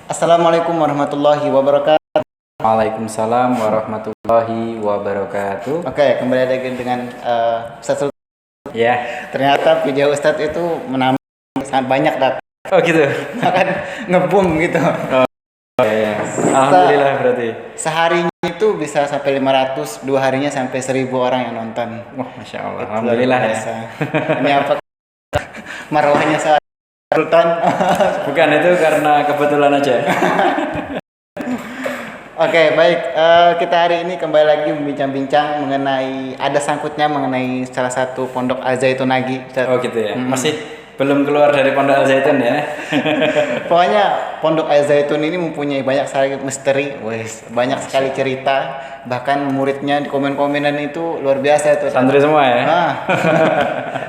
Assalamualaikum warahmatullahi wabarakatuh. Waalaikumsalam warahmatullahi wabarakatuh. Oke, kembali lagi dengan Ustadz Sultan. Ya. Ternyata video Ustadz itu menambah sangat banyak Oh gitu. akan ngeboom gitu. Ya. Alhamdulillah berarti. Seharinya itu bisa sampai 500, 2 harinya sampai 1000 orang yang nonton. Wah, Masya Allah. Itu Alhamdulillah luar ya. biasa. Ini apa marwahnya saya Sultan? Bukan, itu karena kebetulan aja. Oke, baik. Kita hari ini kembali lagi membincang-bincang mengenai ada sangkutnya mengenai salah satu pondok Al Zaitun lagi. Oh gitu ya. Masih belum keluar dari Pondok Al Zaitun ya. Pokoknya Pondok Al Zaitun ini mempunyai banyak sekali misteri, banyak sekali cerita. Bahkan muridnya di komen-komenan itu luar biasa itu. Santri semua ya.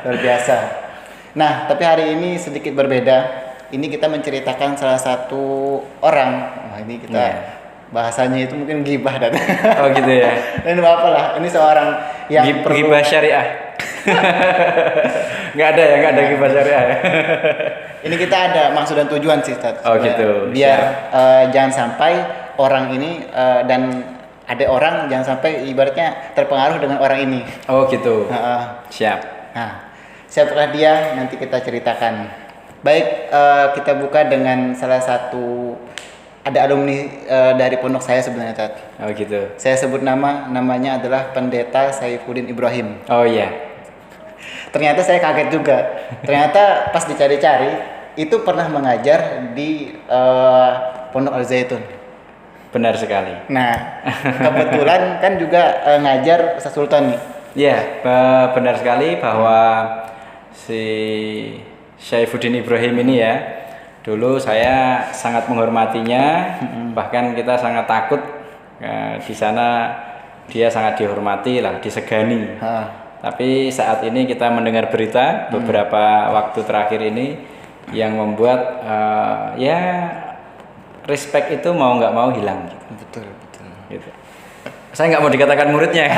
Luar biasa. Nah, tapi hari ini sedikit berbeda. Ini kita menceritakan salah satu orang. Wah, ini kita bahasanya itu mungkin gibah dan. Oh gitu ya. Dan apa lah, ini seorang yang Gibah syariah. Nggak ada gibah syariah ya. Ini kita ada maksud dan tujuan sih, Ustaz. Oh gitu. Biar jangan sampai orang ini dan ada orang jangan sampai ibaratnya terpengaruh dengan orang ini. Oh gitu. Siap. Nah, siapakah dia? Nanti kita ceritakan. Baik, kita buka dengan salah satu ada alumni dari pondok saya sebenarnya, Ustaz. Oh gitu. Saya sebut namanya adalah Pendeta Saifuddin Ibrahim. Oh iya. Ternyata saya kaget juga. Ternyata pas dicari-cari itu pernah mengajar di Pondok Al Zaitun. Benar sekali. Nah, kebetulan kan juga ngajar Ustaz Sultan nih. Iya, benar sekali bahwa si Saifuddin Ibrahim ini ya, dulu saya sangat menghormatinya, bahkan kita sangat takut di sana dia sangat dihormati lah, disegani. Tapi saat ini kita mendengar berita beberapa waktu terakhir ini yang membuat ya respect itu mau nggak mau hilang. Betul. Gitu. Saya nggak mau dikatakan muridnya,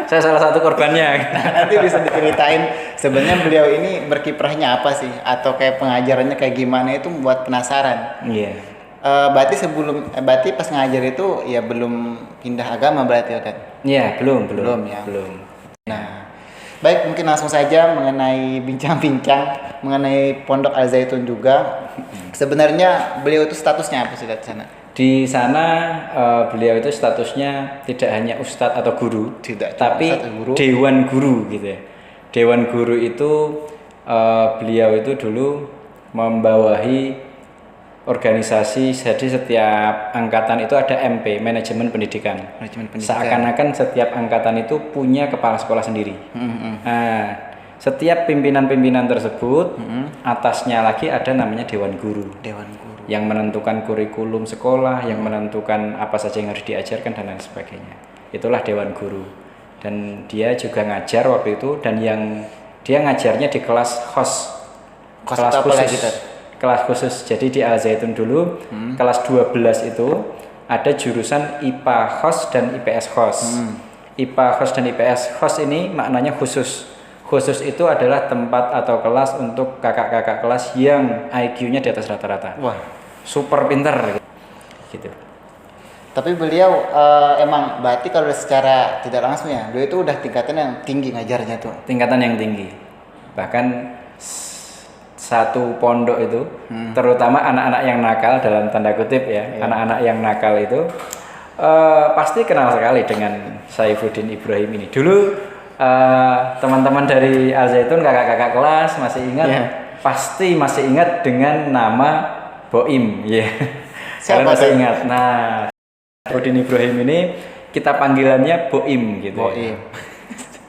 saya salah satu korbannya. Nanti bisa diceritain sebenarnya beliau ini berkiprahnya apa sih, atau kayak pengajarannya kayak gimana itu membuat penasaran. Iya. Berarti pas ngajar itu ya belum pindah agama berarti kan? Iya, belum ya. Belum. Nah, baik, mungkin langsung saja mengenai bincang-bincang mengenai Pondok Al Zaitun juga. Sebenarnya beliau itu statusnya apa sih di sana? Di sana beliau itu statusnya tidak hanya ustadz atau guru, tapi guru. dewan guru gitu ya. Dewan guru itu beliau itu dulu membawahi organisasi, jadi setiap angkatan itu ada MP, manajemen pendidikan. Seakan-akan setiap angkatan itu punya kepala sekolah sendiri. Nah, setiap pimpinan-pimpinan tersebut atasnya lagi ada namanya dewan guru. Yang menentukan kurikulum sekolah, yang menentukan apa saja yang harus diajarkan dan lain sebagainya. Itulah dewan guru. Dan dia juga ngajar waktu itu, dan yang dia ngajarnya di kelas khos. Kelas khusus. Kelas khusus. Jadi di Al Zaitun dulu kelas 12 itu ada jurusan IPA khos dan IPS khos. IPA khos dan IPS khos ini maknanya khusus. Khusus itu adalah tempat atau kelas untuk kakak-kakak kelas yang IQ-nya di atas rata-rata. Wah, super pinter gitu. Tapi beliau emang berarti kalau secara tidak langsung ya, beliau itu udah tingkatan yang tinggi ngajarnya tuh. Tingkatan yang tinggi. Bahkan satu pondok itu, terutama anak-anak yang nakal dalam tanda kutip ya, anak-anak yang nakal itu pasti kenal sekali dengan Saifuddin Ibrahim ini. Dulu teman-teman dari Al Zaitun, kakak-kakak kelas masih ingat, pasti masih ingat dengan nama Boim, Kalian masih ingat. Nah, Saifuddin Ibrahim ini kita panggilannya Boim gitu. Boim.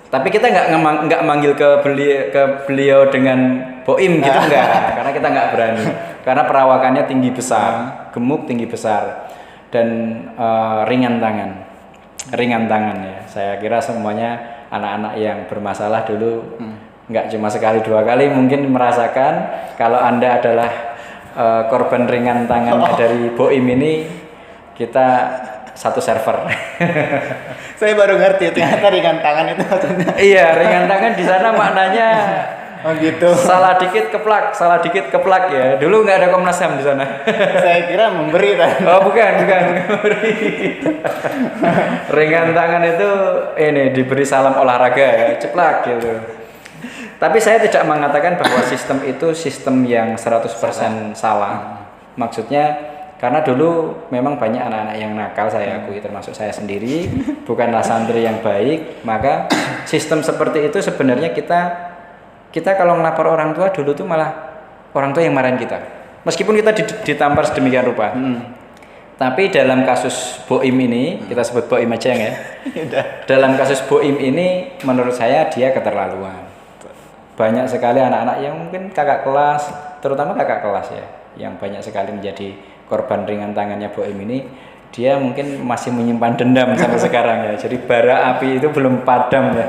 Tapi kita nggak manggil ke beliau dengan Boim gitu enggak, karena kita nggak berani. Karena perawakannya tinggi besar, gemuk tinggi besar, dan ringan tangan ya. Saya kira semuanya anak-anak yang bermasalah dulu nggak cuma sekali dua kali mungkin merasakan kalau Anda adalah korban ringan tangan dari Boim ini, kita satu server. Saya baru ngerti ternyata ringan tangan itu maksudnya. Iya, ringan tangan di sana maknanya Oh gitu. Salah dikit keplak ya. Dulu nggak ada Komnas HAM di sana. Saya kira memberi tadi. Oh bukan memberi. Ringan tangan itu ini diberi salam olahraga ya, ceplak gitu. Tapi saya tidak mengatakan bahwa sistem itu sistem yang 100% salah. Maksudnya karena dulu memang banyak anak-anak yang nakal, saya akui termasuk saya sendiri, bukanlah santri yang baik, maka sistem seperti itu sebenarnya kita kalau ngelapor orang tua dulu tuh malah orang tua yang marahin kita. Meskipun kita ditampar sedemikian rupa. Tapi dalam kasus Boim ini, kita sebut Boim aja ya. Dalam kasus Boim ini menurut saya dia keterlaluan. Banyak sekali anak-anak yang mungkin kakak kelas, terutama kakak kelas ya, yang banyak sekali menjadi korban ringan tangannya Boim ini, dia mungkin masih menyimpan dendam sampai sekarang ya. Jadi bara api itu belum padam ya.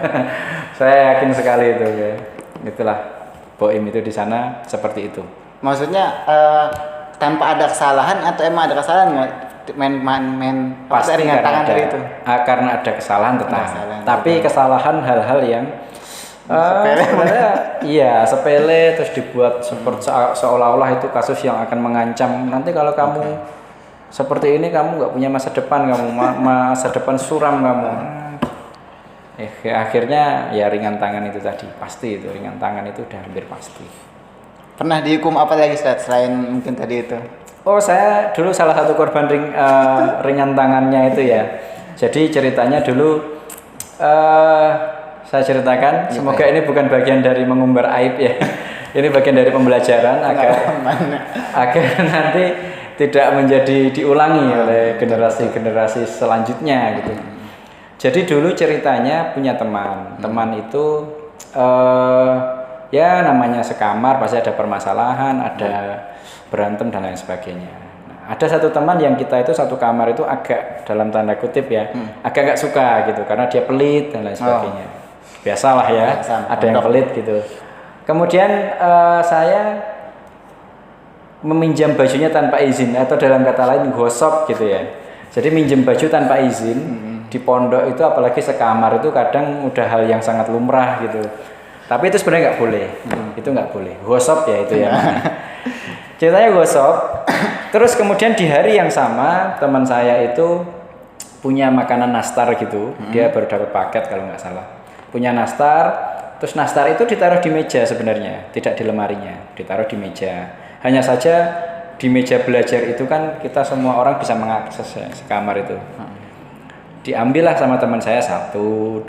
Saya yakin sekali itu ya. Itulah Boim itu di sana seperti itu. Maksudnya tanpa ada kesalahan atau emang ada kesalahan nggak main pasti ringan tangan dari itu? Karena ada kesalahan tetap. Tapi gitu. kesalahan hal-hal yang sebenarnya iya sepele terus dibuat seperti seolah-olah itu kasus yang akan mengancam nanti kalau kamu seperti ini kamu nggak punya masa depan, kamu masa depan suram kamu. Akhirnya ya ringan tangan itu tadi pasti, itu ringan tangan itu udah hampir pasti. Pernah dihukum apa lagi selain mungkin tadi itu? Oh, saya dulu salah satu korban ringan tangannya itu ya. Jadi ceritanya dulu saya ceritakan, semoga ini bukan bagian dari mengumbar aib ya. Ini bagian dari pembelajaran agar nanti tidak menjadi diulangi oleh generasi-generasi selanjutnya gitu. Jadi dulu ceritanya punya teman itu ya namanya sekamar pasti ada permasalahan, ada berantem dan lain sebagainya. Nah, ada satu teman yang kita itu satu kamar itu agak dalam tanda kutip ya, agak nggak suka gitu karena dia pelit dan lain sebagainya. Biasalah ya, ada yang pelit gitu. Kemudian saya meminjam bajunya tanpa izin atau dalam kata lain gosok gitu ya. Jadi minjem baju tanpa izin di pondok itu apalagi sekamar itu kadang udah hal yang sangat lumrah gitu. Tapi itu sebenarnya nggak boleh, itu nggak boleh. Gosok ya itu ya. Ceritanya gosok. Terus kemudian di hari yang sama teman saya itu punya makanan nastar gitu. Dia baru dapat paket kalau nggak salah. Punya nastar, terus nastar itu ditaruh di meja sebenarnya, tidak di lemarinya, ditaruh di meja. Hanya saja di meja belajar itu kan kita semua orang bisa mengakses ya, sekamar itu. Diambillah sama teman saya 1, 2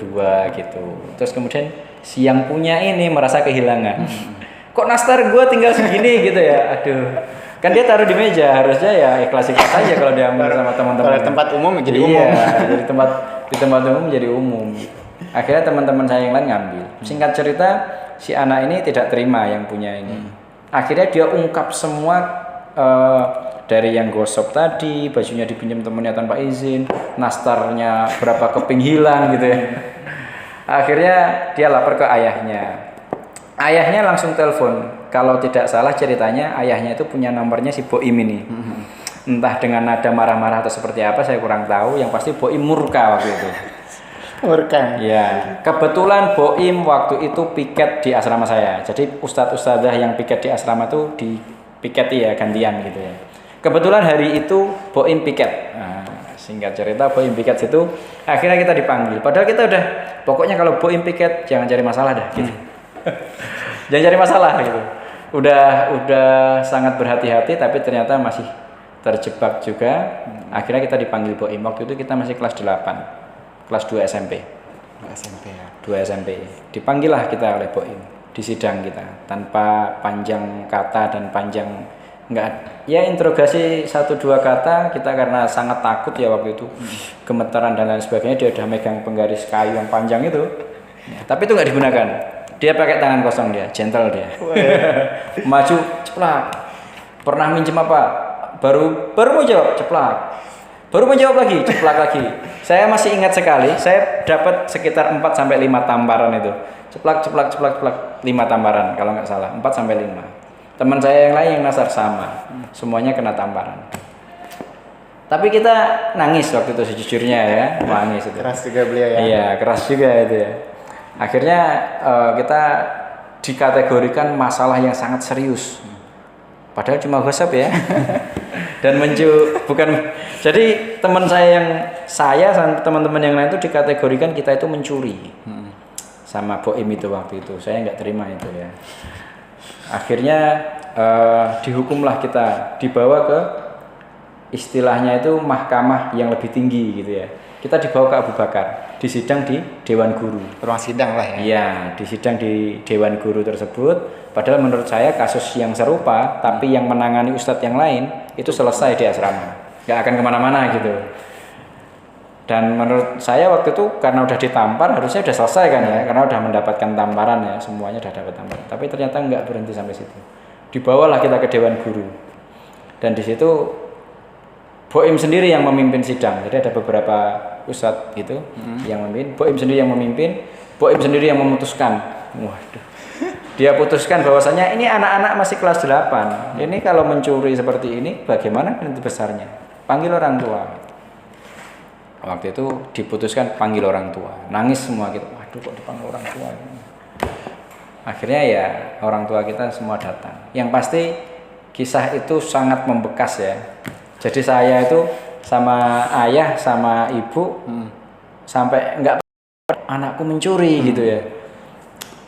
gitu. Terus kemudian si yang punya ini merasa kehilangan. Kok nastar gue tinggal segini gitu ya, aduh. Kan dia taruh di meja, harusnya ya ikhlas-ikhlas aja kalau diambil sama teman-teman. Kalau tempat umum jadi umum. Jadi di tempat umum jadi umum. Akhirnya teman-teman saya yang lain ngambil. Singkat cerita, si anak ini tidak terima yang punya ini. Akhirnya dia ungkap semua dari yang gosok tadi, bajunya dipinjam temannya tanpa izin, nastarnya berapa keping hilang gitu ya. Akhirnya dia lapor ke ayahnya. Ayahnya langsung telepon. Kalau tidak salah ceritanya ayahnya itu punya nomornya si Boim ini. Entah dengan nada marah-marah atau seperti apa saya kurang tahu. Yang pasti Boim murka waktu itu. Murka. Ya, kebetulan Boim waktu itu piket di asrama saya. Jadi ustadz-ustadzah yang piket di asrama itu di piketi ya gantian gitu ya. Kebetulan hari itu Boim piket. Nah, singkat cerita Boim piket situ. Akhirnya kita dipanggil. Padahal kita udah pokoknya kalau Boim piket jangan cari masalah dah gitu. Jangan cari masalah gitu. Udah sangat berhati-hati tapi ternyata masih terjebak juga. Akhirnya kita dipanggil Boim. Waktu itu kita masih kelas 8. Kelas 2 SMP. 2 SMP. Dipanggil lah kita oleh Boim di sidang kita tanpa panjang kata dan panjang enggak ya interogasi 1-2 kata kita karena sangat takut ya waktu itu gemetaran dan lain sebagainya. Dia udah megang penggaris kayu yang panjang itu ya, tapi itu nggak digunakan. Dia pakai tangan kosong, dia gentle dia. Maju ceplak. Pernah minjem apa? Baru mau jawab ceplak. Baru menjawab lagi, ceplak lagi. Saya masih ingat sekali, saya dapat sekitar 4-5 tamparan itu. Ceplak, 5 tamparan kalau nggak salah, 4-5. Teman saya yang lain yang nasar sama, semuanya kena tamparan. Tapi kita nangis waktu itu sejujurnya ya, nangis itu. Keras juga beliau ya. Iya, keras juga itu ya. Akhirnya kita dikategorikan masalah yang sangat serius. Padahal cuma gosip ya. Dan bukan, jadi teman saya sama teman-teman yang lain itu dikategorikan kita itu mencuri. Sama Boim itu waktu itu. Saya nggak terima itu ya. Akhirnya dihukumlah kita, dibawa ke istilahnya itu mahkamah yang lebih tinggi gitu ya. Kita dibawa ke Abu Bakar, disidang di Dewan Guru. Ruang sidang lah ya. Iya, disidang di Dewan Guru tersebut. Padahal menurut saya kasus yang serupa, tapi yang menangani ustadz yang lain itu selesai di asrama, nggak akan kemana-mana gitu. Dan menurut saya waktu itu karena udah ditampar harusnya udah selesai kan ya, karena udah mendapatkan tamparan ya, semuanya udah dapat tamparan. Tapi ternyata nggak berhenti sampai situ. Dibawalah kita ke Dewan Guru, dan di situ Boim sendiri yang memimpin sidang. Jadi ada beberapa ustadz gitu yang memimpin, Boim sendiri yang memimpin, Boim sendiri yang memutuskan. Waduh. Dia putuskan bahwasanya ini anak-anak masih kelas 8. Ini kalau mencuri seperti ini bagaimana nanti besarnya? Panggil orang tua. Waktu itu diputuskan panggil orang tua. Nangis semua gitu. Waduh kok dipanggil orang tua. Akhirnya ya orang tua kita semua datang. Yang pasti kisah itu sangat membekas ya. Jadi saya itu sama ayah sama ibu sampai enggak anakku mencuri gitu ya.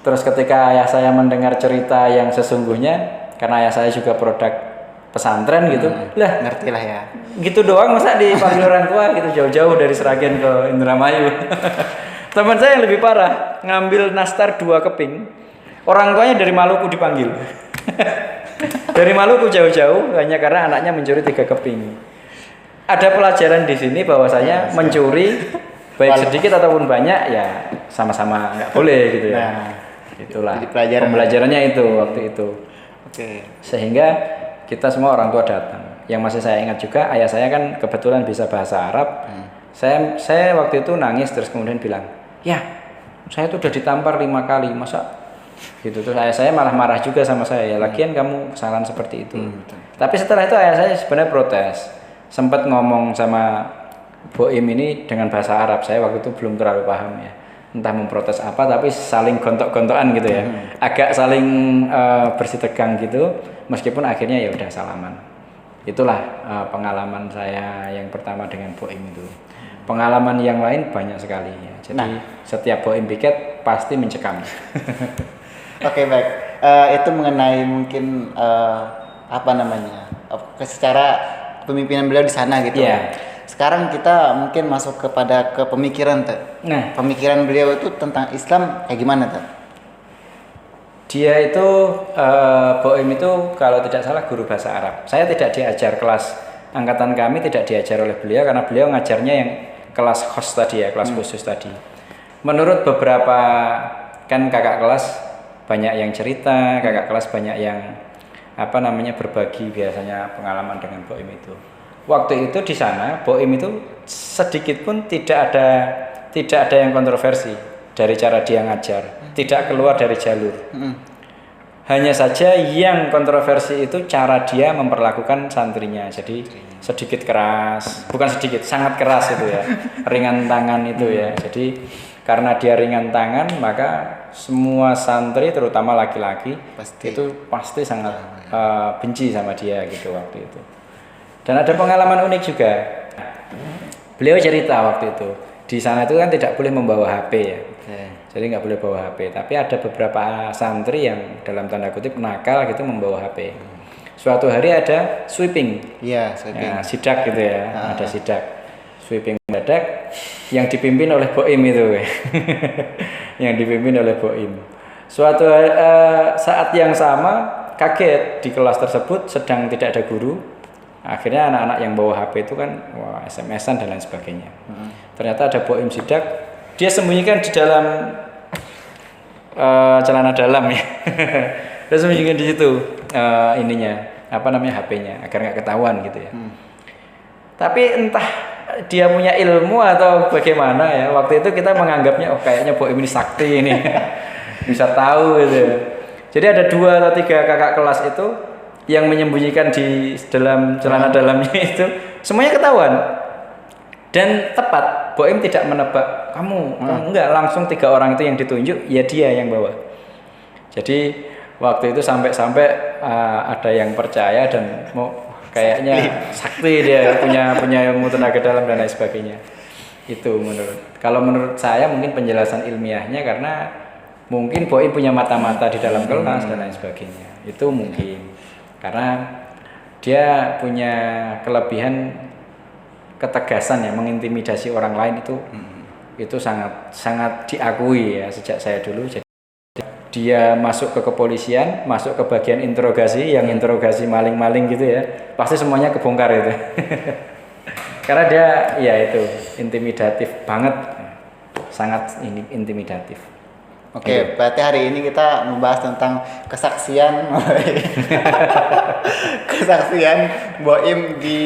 Terus ketika ayah saya mendengar cerita yang sesungguhnya, karena ayah saya juga produk pesantren gitu, lah ngerti lah ya. Gitu doang masa dipanggil orang tua gitu jauh-jauh dari Sragen ke Indramayu. Teman saya yang lebih parah, ngambil nastar 2 keping, orang tuanya dari Maluku dipanggil. Dari Maluku jauh-jauh hanya karena anaknya mencuri 3 keping. Ada pelajaran di sini bahwasanya mencuri baik sedikit ataupun banyak ya sama-sama nggak boleh gitu ya. Nah, itulah pembelajarannya itu waktu itu. Oke. Sehingga kita semua orang tua datang. Yang masih saya ingat juga ayah saya kan kebetulan bisa bahasa Arab. Saya waktu itu nangis terus kemudian bilang, ya saya tuh udah ditampar 5 kali masa gitu. Terus ayah saya malah marah juga sama saya. Lagian kamu kesalahan seperti itu. Tapi setelah itu ayah saya sebenarnya protes. Sempat ngomong sama Boim ini dengan bahasa Arab. Saya waktu itu belum terlalu paham ya. Entah memprotes apa tapi saling gontok-gontokan gitu ya. Agak saling bersih tegang gitu meskipun akhirnya ya udah salaman. Itulah pengalaman saya yang pertama dengan Boim itu. Pengalaman yang lain banyak sekali ya. Jadi setiap Boim piket pasti mencekam. Oke, baik. Itu mengenai mungkin apa namanya? Secara pemimpinan beliau di sana gitu. Yeah. Sekarang kita mungkin masuk kepada pemikiran tuh. Nah, pemikiran beliau itu tentang Islam kayak gimana tuh? Dia itu Boim itu kalau tidak salah guru bahasa Arab. Saya tidak diajar kelas angkatan kami tidak diajar oleh beliau karena beliau ngajarnya yang kelas khos tadi ya, kelas khusus tadi. Menurut beberapa kan kakak kelas banyak yang cerita, kakak kelas banyak yang berbagi biasanya pengalaman dengan Boim itu. Waktu itu di sana Boim itu sedikit pun tidak ada yang kontroversi dari cara dia ngajar, tidak keluar dari jalur. Hanya saja yang kontroversi itu cara dia memperlakukan santrinya. Jadi sedikit keras, bukan sedikit, sangat keras itu ya. Ringan tangan itu ya. Jadi karena dia ringan tangan, maka semua santri terutama laki-laki itu pasti sangat benci sama dia gitu waktu itu. Dan ada pengalaman unik juga. Beliau cerita waktu itu di sana itu kan tidak boleh membawa HP ya. Jadi nggak boleh bawa HP. Tapi ada beberapa santri yang dalam tanda kutip nakal gitu membawa HP. Suatu hari ada sweeping. Iya, sweeping. Ya, sidak gitu ya. Ada sidak. Sweeping mendadak yang dipimpin oleh Boim itu. Yang dipimpin oleh Boim. Suatu saat yang sama kaget di kelas tersebut sedang tidak ada guru. Akhirnya anak-anak yang bawa HP itu kan SMS-an dan lain sebagainya. Ternyata ada Boim sidak, dia sembunyikan di dalam celana dalam ya. Dia sembunyikan di situ HP-nya agar nggak ketahuan gitu ya. Tapi entah dia punya ilmu atau bagaimana ya. Waktu itu kita menganggapnya kayaknya Boim ini sakti ini. Bisa tahu gitu. Jadi ada 2 atau 3 kakak kelas itu yang menyembunyikan di dalam celana dalamnya itu semuanya ketahuan dan tepat. Boim tidak menebak kamu enggak, langsung 3 orang itu yang ditunjuk ya dia yang bawa. Jadi waktu itu sampai ada yang percaya dan mau kayaknya sakti dia punya ilmu tenaga dalam dan lain sebagainya. Itu kalau menurut saya mungkin penjelasan ilmiahnya karena mungkin Boim punya mata-mata di dalam kelas dan lain sebagainya. Itu mungkin karena dia punya kelebihan ketegasan ya, mengintimidasi orang lain itu sangat diakui ya sejak saya dulu. Jadi dia masuk ke kepolisian, masuk ke bagian interogasi, yang interogasi maling-maling gitu ya, pasti semuanya kebongkar itu. Karena dia ya itu intimidatif banget, sangat intimidatif. Oke, berarti hari ini kita membahas tentang kesaksian Boim di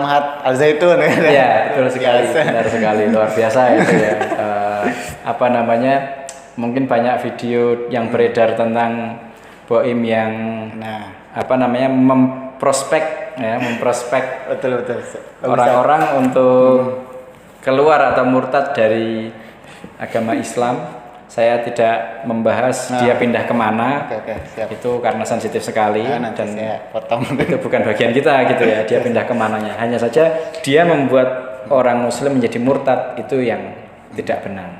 Mahat Al Zaitun. Ya, betul sekali, benar sekali, luar biasa itu ya. Apa namanya? Mungkin banyak video yang beredar tentang Boim yang memprospek betul orang-orang untuk keluar atau murtad dari agama Islam. Saya tidak membahas dia pindah kemana. Siap. Itu karena sensitif sekali dan saya potong. Itu bukan bagian kita gitu ya, dia pindah kemananya. Hanya saja dia membuat orang Muslim menjadi murtad, itu yang tidak benar,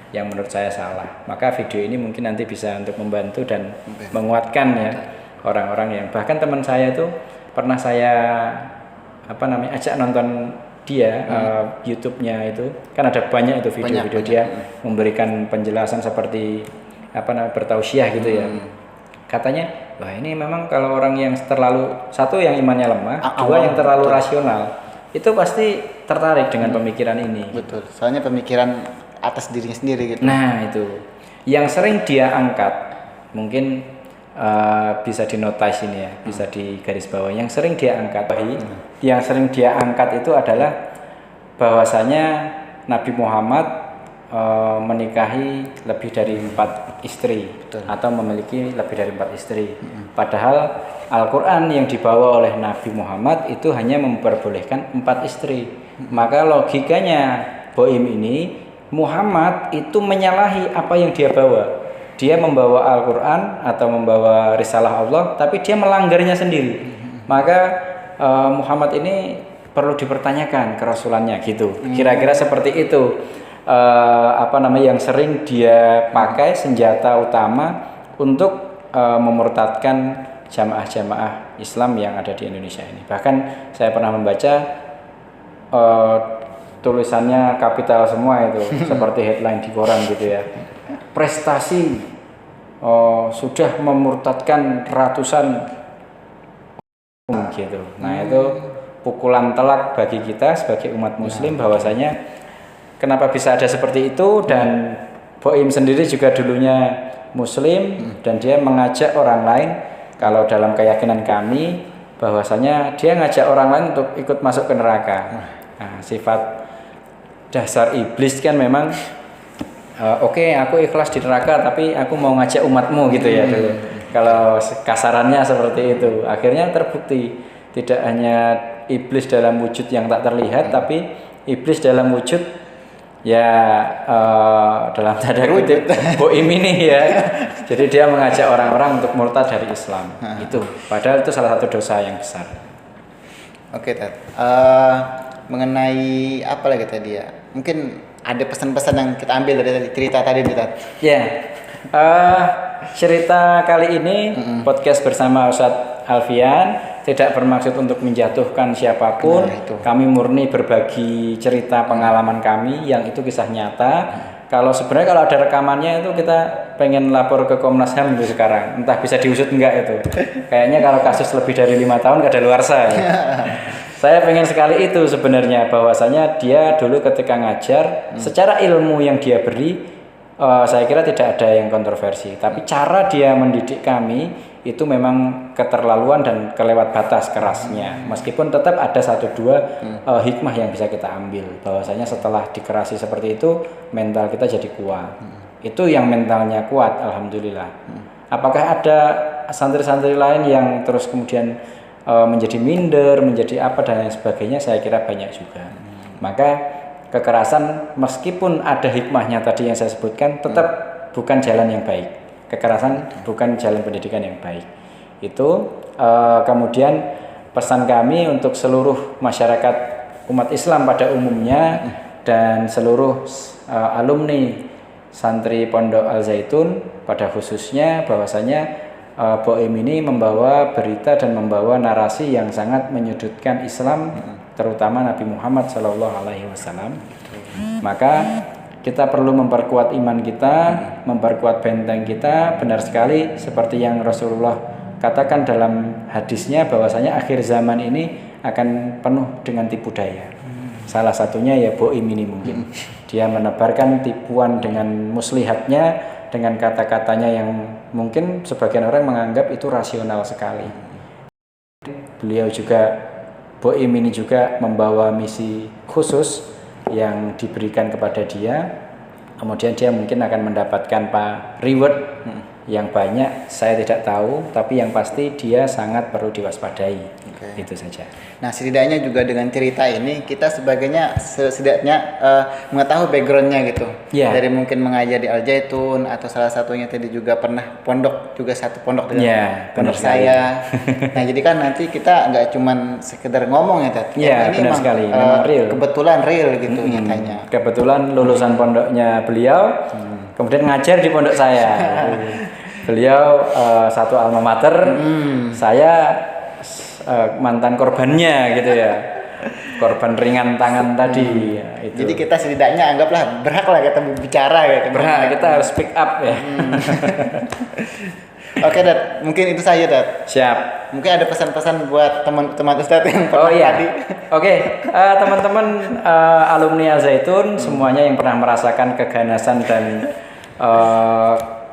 yang menurut saya salah. Maka video ini mungkin nanti bisa untuk membantu dan menguatkan ya orang-orang yang, bahkan teman saya itu pernah saya ajak nonton dia YouTube-nya itu kan ada banyak itu video-video dia memberikan penjelasan seperti bertausiah gitu ya. Katanya wah ini memang kalau orang yang terlalu, satu yang imannya lemah, dua yang terlalu rasional, itu pasti tertarik dengan pemikiran ini. Betul, soalnya pemikiran atas dirinya sendiri gitu. Nah itu yang sering dia angkat, mungkin bisa dinotis ini ya, bisa di garis bawah. Yang sering dia angkat, itu adalah bahwasanya Nabi Muhammad menikahi lebih dari 4 istri. Betul. Atau memiliki lebih dari 4 istri. Padahal Al-Quran yang dibawa oleh Nabi Muhammad itu hanya memperbolehkan 4 istri. Maka logikanya Boim ini, Muhammad itu menyalahi apa yang dia bawa. Dia membawa Al-Quran atau membawa risalah Allah, tapi dia melanggarnya sendiri. Maka Muhammad ini perlu dipertanyakan kerasulannya gitu. Kira-kira seperti itu. Yang sering dia pakai senjata utama untuk memurtadkan jamaah-jamaah Islam yang ada di Indonesia ini. Bahkan saya pernah membaca tulisannya kapital semua itu, seperti headline di koran gitu ya. Prestasi sudah memurtadkan ratusan gitu. Nah itu pukulan telak bagi kita sebagai umat Muslim, bahwasanya kenapa bisa ada seperti itu. Dan Boim sendiri juga dulunya Muslim dan dia mengajak orang lain, kalau dalam keyakinan kami bahwasanya dia ngajak orang lain untuk ikut masuk ke neraka. Nah, sifat dasar iblis kan memang oke, aku ikhlas di neraka tapi aku mau ngajak umatmu gitu ya dulu. Kalau kasarannya seperti itu, akhirnya terbukti tidak hanya iblis dalam wujud yang tak terlihat, tapi iblis dalam wujud ya dalam tanda kutip Boim ini ya. Jadi dia mengajak orang-orang untuk murtad dari Islam. Itu padahal itu salah satu dosa yang besar. Oke, Ted. Mengenai apa lagi tadi ya? Mungkin ada pesan-pesan yang kita ambil dari cerita tadi, Ted. Ya. Cerita kali ini podcast bersama Ustadz Alfian tidak bermaksud untuk menjatuhkan siapapun. Kami murni berbagi cerita pengalaman kami yang itu kisah nyata. Kalau sebenarnya kalau ada rekamannya itu kita pengen lapor ke Komnas HAM itu sekarang. Entah bisa diusut enggak itu. Kayaknya kalau kasus lebih dari 5 tahun kadaluarsa ya. Saya pengen sekali itu sebenarnya, bahwasanya dia dulu ketika ngajar secara ilmu yang dia beri, saya kira tidak ada yang kontroversi. Tapi cara dia mendidik kami itu memang keterlaluan dan kelewat batas kerasnya. Meskipun tetap ada 1-2 hikmah yang bisa kita ambil, bahwasanya setelah dikerasi seperti itu mental kita jadi kuat. Itu yang mentalnya kuat, alhamdulillah. Apakah ada santri-santri lain yang terus kemudian menjadi minder, menjadi apa dan lain sebagainya? Saya kira banyak juga. Maka kekerasan meskipun ada hikmahnya tadi yang saya sebutkan, tetap bukan jalan yang baik. kekerasan bukan jalan pendidikan yang baik. Itu kemudian pesan kami untuk seluruh masyarakat umat Islam pada umumnya dan seluruh alumni santri Pondok Al Zaitun pada khususnya, bahwasanya Boim ini membawa berita dan membawa narasi yang sangat menyudutkan Islam, terutama Nabi Muhammad SAW. Maka kita perlu memperkuat iman kita, memperkuat benteng kita. Benar sekali seperti yang Rasulullah katakan dalam hadisnya, bahwasanya akhir zaman ini akan penuh dengan tipu daya. Salah satunya ya Boim ini mungkin. Dia menebarkan tipuan dengan muslihatnya, dengan kata-katanya yang mungkin sebagian orang menganggap itu rasional sekali. Beliau juga, Boim ini juga membawa misi khusus yang diberikan kepada dia. Kemudian dia mungkin akan mendapatkan reward yang banyak, saya tidak tahu, tapi yang pasti dia sangat perlu diwaspadai. Itu saja. Nah, setidaknya juga dengan cerita ini kita setidaknya mengetahui backgroundnya gitu. Dari mungkin mengajar di Al Zaitun, atau salah satunya tadi juga pernah pondok, juga satu pondok dengan pondok saya. Nah, jadi kan nanti kita nggak cuman sekedar ngomong ya, Tat. Ini benar sekali, memang real. Kebetulan real gitu nyatanya. Kebetulan lulusan pondoknya beliau, kemudian ngajar di pondok saya. Beliau satu alma mater, saya mantan korbannya gitu ya, korban ringan tangan tadi ya, itu. Jadi kita setidaknya anggaplah berhak lah kita bicara gitu. Berhak, kita harus speak up ya. Oke, Dad, mungkin itu saja, Dad. Siap. Mungkin ada pesan-pesan buat teman-teman Ustadz yang pernah tadi. Oke, teman-teman alumni Al Zaitun semuanya yang pernah merasakan keganasan dan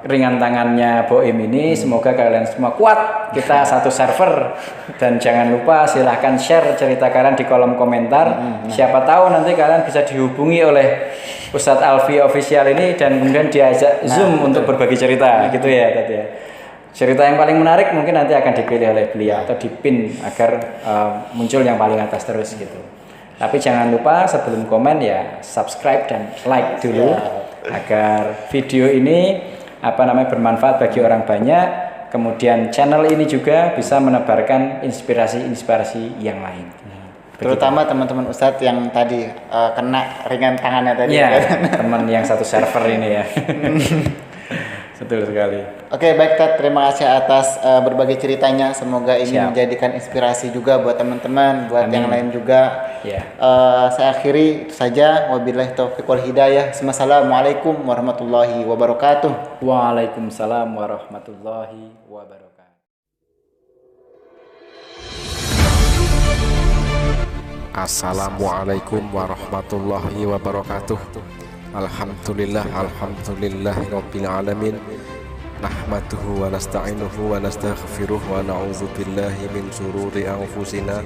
ringan tangannya Boim ini, semoga kalian semua kuat. Kita satu server, dan jangan lupa silahkan share cerita kalian di kolom komentar. Siapa tahu nanti kalian bisa dihubungi oleh Ustadz Alfi Official ini dan kemudian diajak Zoom untuk berbagi cerita, gitu ya tadi ya. Cerita yang paling menarik mungkin nanti akan dipilih oleh beliau atau dipin agar muncul yang paling atas terus gitu. Tapi jangan lupa sebelum komen ya subscribe dan like dulu agar video ini bermanfaat bagi orang banyak. Kemudian channel ini juga bisa menebarkan inspirasi yang lain. Terutama teman-teman Ustadz yang tadi kena ringan tangannya tadi. Iya, teman yang satu server ini ya. Betul sekali. Oke, baik, Tat, terima kasih atas berbagi ceritanya. Semoga ini menjadikan inspirasi juga buat teman-teman, buat yang lain juga. Saya akhiri itu saja. Wabillahi taufiq wal hidayah. Assalamualaikum warahmatullahi wabarakatuh. Waalaikumsalam warahmatullahi wabarakatuh. Assalamualaikum warahmatullahi wabarakatuh. Alhamdulillah rabbil alamin. Nahmaduhu wa nasta'inuhu wa nastaghfiruh wa na'udzu billahi min syururi anfusina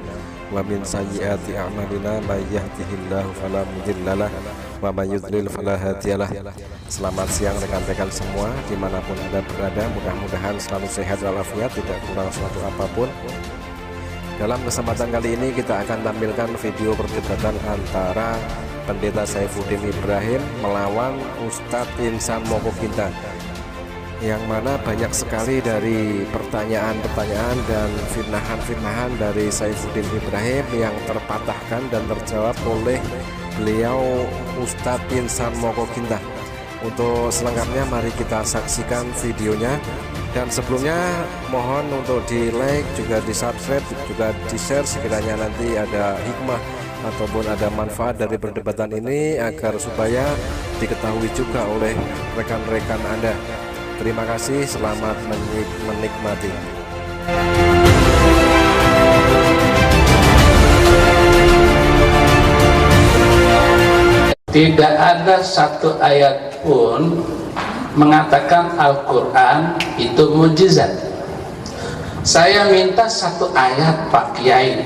wa min sayyiati a'malina. May yahdihillahu fala mudhillalah wa may yudlil fala hadiyalah. Selamat siang rekan-rekan semua dimanapun Anda berada. Mudah-mudahan selalu sehat walafiat, tidak kurang suatu apapun. Dalam kesempatan kali ini kita akan tampilkan video perdebatan antara Pendeta Saifuddin Ibrahim melawan Ustadz Insan Mokoginta, yang mana banyak sekali dari pertanyaan-pertanyaan dan fitnahan-fitnahan dari Saifuddin Ibrahim yang terpatahkan dan terjawab oleh beliau Ustadz Insan Mokoginta. Untuk selengkapnya mari kita saksikan videonya. Dan sebelumnya mohon untuk di like, juga di subscribe, juga di share sekiranya nanti ada hikmah ataupun ada manfaat dari perdebatan ini, agar supaya diketahui juga oleh rekan-rekan Anda. Terima kasih, selamat menikmati. Tidak ada satu ayat pun mengatakan Al-Quran itu mukjizat. Saya minta satu ayat, Pak Kiai.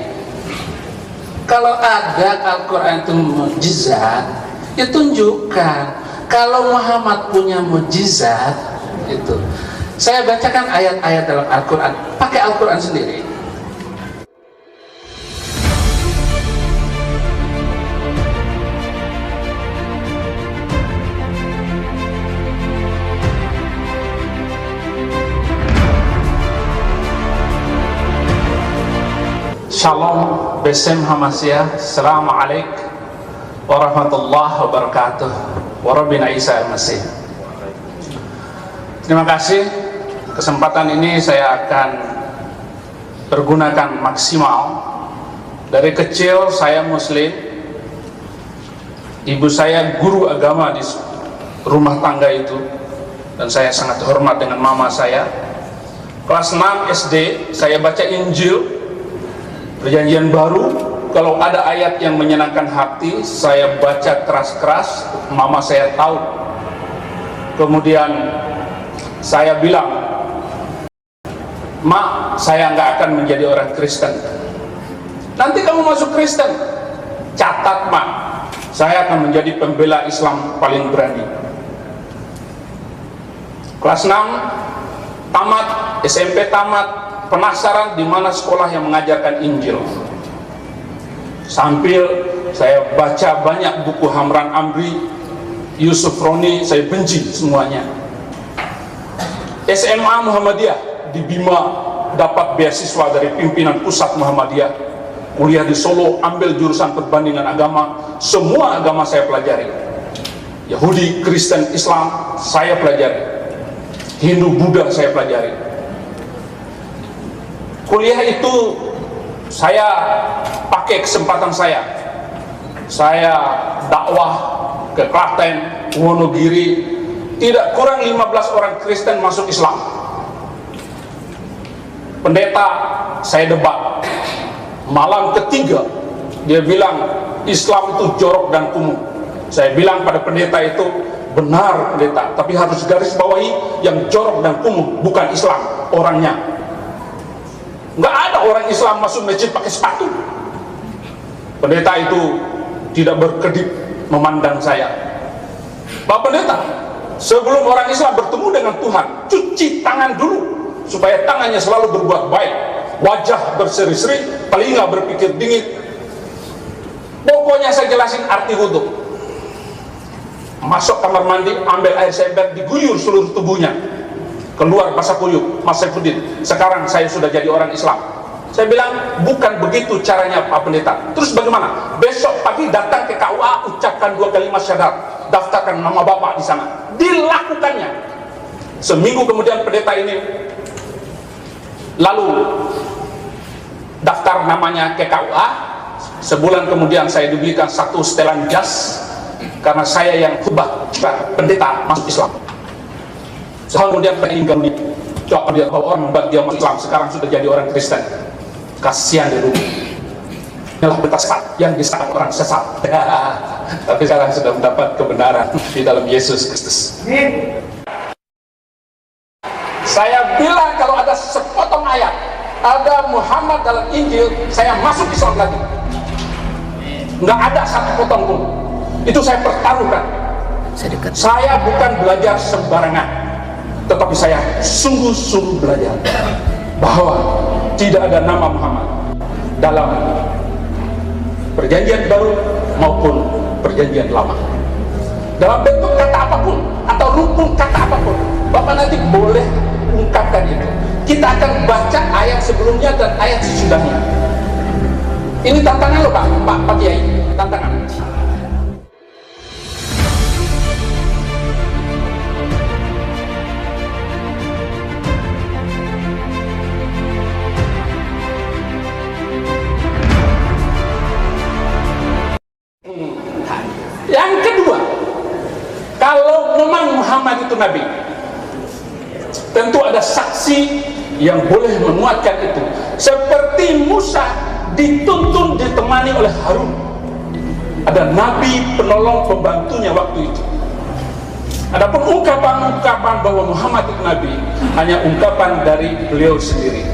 Kalau ada Al-Quran itu mukjizat, ya tunjukkan. Kalau Muhammad punya mukjizat, itu saya bacakan ayat-ayat dalam Al-Quran, pakai Al-Quran sendiri. Besem Hamasya, Assalamualaikum warahmatullahi wabarakatuh. Warabbina Isa al-Masih. Terima kasih. Kesempatan ini saya akan pergunakan maksimal. Dari kecil saya Muslim. Ibu saya guru agama di rumah tangga itu, dan saya sangat hormat dengan mama saya. Kelas 6 SD saya baca Injil Perjanjian Baru. Kalau ada ayat yang menyenangkan hati, saya baca keras-keras, mama saya tahu. Kemudian saya bilang, "Mak, saya nggak akan menjadi orang Kristen." "Nanti kamu masuk Kristen." "Catat, Mak, saya akan menjadi pembela Islam paling berani." Kelas 6 tamat, SMP tamat, penasaran di mana sekolah yang mengajarkan Injil. Sambil saya baca banyak buku Hamran Amri, Yusuf Roni, saya benci semuanya. SMA Muhammadiyah di Bima, dapat beasiswa dari pimpinan pusat Muhammadiyah. Kuliah di Solo, ambil jurusan perbandingan agama. Semua agama saya pelajari. Yahudi, Kristen, Islam saya pelajari. Hindu, Buddha saya pelajari. Kuliah itu saya pakai kesempatan saya dakwah ke Klaten, Wonogiri, tidak kurang 15 orang Kristen masuk Islam. Pendeta saya debat. Malam ketiga dia bilang Islam itu jorok dan kumuh. Saya bilang pada pendeta itu, "Benar pendeta, tapi harus garis bawahi yang jorok dan kumuh bukan Islam, orangnya." Nggak ada orang Islam masuk masjid pakai sepatu. Pendeta itu tidak berkedip memandang saya. "Pak Pendeta, sebelum orang Islam bertemu dengan Tuhan, cuci tangan dulu supaya tangannya selalu berbuat baik, wajah berseri-seri, telinga berpikir dingin." Pokoknya saya jelasin arti wudhu. Masuk kamar mandi, ambil air sember, diguyur seluruh tubuhnya. Keluar basah kuyup, Mas Saifuddin, sekarang saya sudah jadi orang Islam. Saya bilang, "Bukan begitu caranya Pak Pendeta." "Terus bagaimana?" "Besok pagi datang ke KUA, ucapkan 2 kalimat syahadat, daftarkan nama Bapak di sana." Dilakukannya. Seminggu kemudian pendeta ini lalu daftar namanya ke KUA. Sebulan kemudian saya diberikan 1 setelan jas karena saya yang khutbah pendeta masuk Islam. Kemudian meninggal nih, coba dia bahwa orang membuat dia masuk Islam, sekarang sudah jadi orang Kristen. Kasihan dia dulu. Inilah berita sesat yang disangka orang sesat. Tapi sekarang sudah mendapat kebenaran di dalam Yesus Kristus. Saya bilang kalau ada sepotong ayat, ada Muhammad dalam Injil, saya masuk Islam lagi. Nggak ada satu potong pun. Itu saya pertaruhkan. Saya bukan belajar sembarangan, tetapi saya sungguh-sungguh belajar bahwa tidak ada nama Muhammad dalam Perjanjian Baru maupun Perjanjian Lama, dalam bentuk kata apapun atau rumpun kata apapun. Bapak nanti boleh ungkapkan itu. Kita akan baca ayat sebelumnya dan ayat sesudahnya. Ini tantangan loh Pak Kiai, tantangan. Yang kedua, kalau memang Muhammad itu Nabi, tentu ada saksi yang boleh menguatkan itu. Seperti Musa dituntun ditemani oleh Harun, ada Nabi penolong pembantunya waktu itu. Adapun ungkapan-ungkapan bahwa Muhammad itu Nabi hanya ungkapan dari beliau sendiri.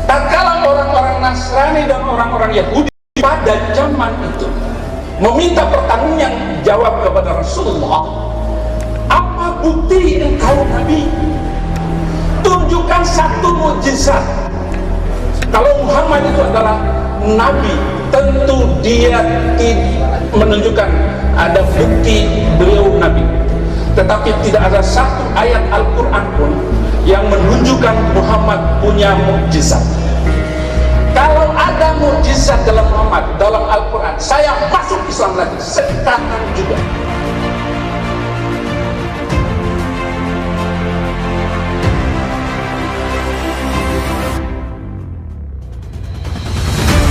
Tatkala orang-orang Nasrani dan orang-orang Yahudi pada zaman itu meminta pertanggung jawab kepada Rasulullah, "Apa bukti engkau Nabi? Tunjukkan satu mukjizat." Kalau Muhammad itu adalah Nabi, tentu dia menunjukkan ada bukti beliau Nabi. Tetapi tidak ada satu ayat Al-Quran pun yang menunjukkan Muhammad punya mukjizat. Kalau ada mukjizat dalam Muhammad, dalam Al-Quran, saya masuk Islam lagi sekarang juga.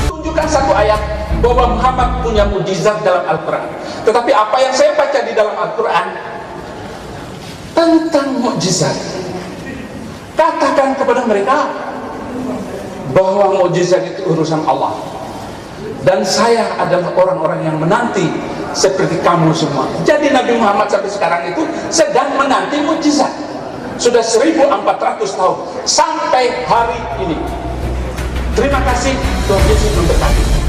Tunjukkan satu ayat bahwa Muhammad punya mukjizat dalam Al-Quran. Tetapi apa yang saya baca di dalam Al-Quran tentang mukjizat, katakan kepada mereka bahwa mukjizat itu urusan Allah, dan saya adalah orang-orang yang menanti seperti kamu semua. Jadi Nabi Muhammad sampai sekarang itu sedang menanti mukjizat. Sudah 1400 tahun sampai hari ini. Terima kasih, Tuhan Yesus memberkati.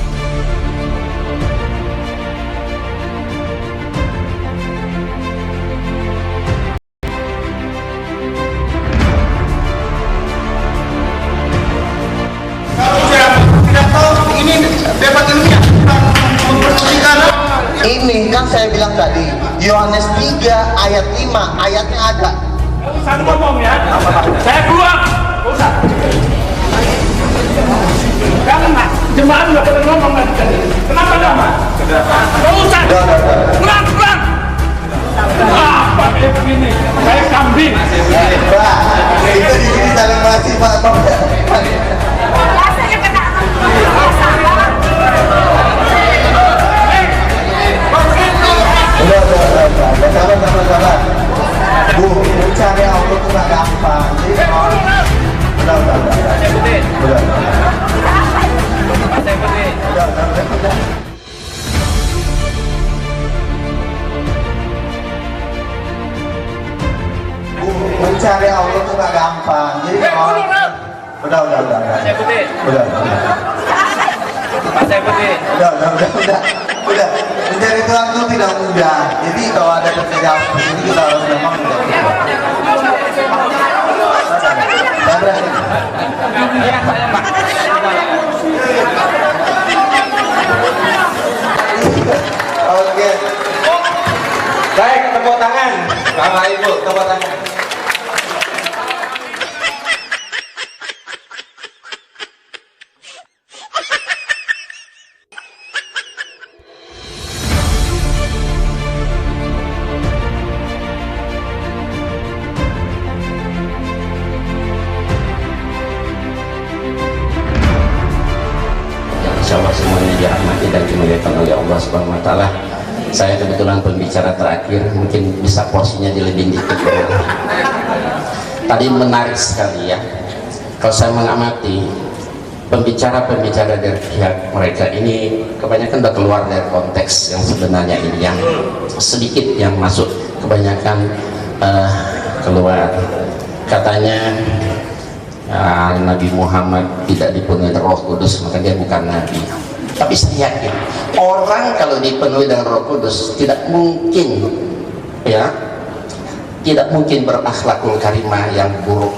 Ini kan saya bilang tadi, Yohanes 3 ayat 5, ayatnya ada. Satu ngomong ya, saya keluar. Usah. Jangan mas, jemaat nggak boleh ngomong lagi tadi. Kenapa nggak mas? Nggak usah. Pulang. Apa kayak begini? Saya kambing. Pak, itu di sini saling masih Pak. Rasanya kena. Udah, sabar. Bu, mencari Allah itu nggak gampang. Udah. Bu, mencari Allah itu nggak gampang. Jadi udah. Udah. Mencari Tuhan itu tidak mudah. Jadi kalau ada pekerjaan seperti ini kita harus memang Oke. Baik, tepuk tangan. Bapak Ibu, tepuk tangan. Insyaallah semuanya dirahmati dan dimuliakan oleh Allah Subhanahu wa taala. Saya kebetulan pembicara terakhir, mungkin bisa porsinya dilebih dikit. Tadi menarik sekali ya. Kalau saya mengamati pembicara-pembicara dari pihak mereka ini kebanyakan sudah keluar dari konteks yang sebenarnya ini, yang sedikit yang masuk, kebanyakan keluar. Katanya Nabi Muhammad tidak dipenuhi dengan Roh Kudus, maka dia bukan Nabi. Tapi saya yakin orang kalau dipenuhi dengan Roh Kudus tidak mungkin berakhlakul karimah yang buruk.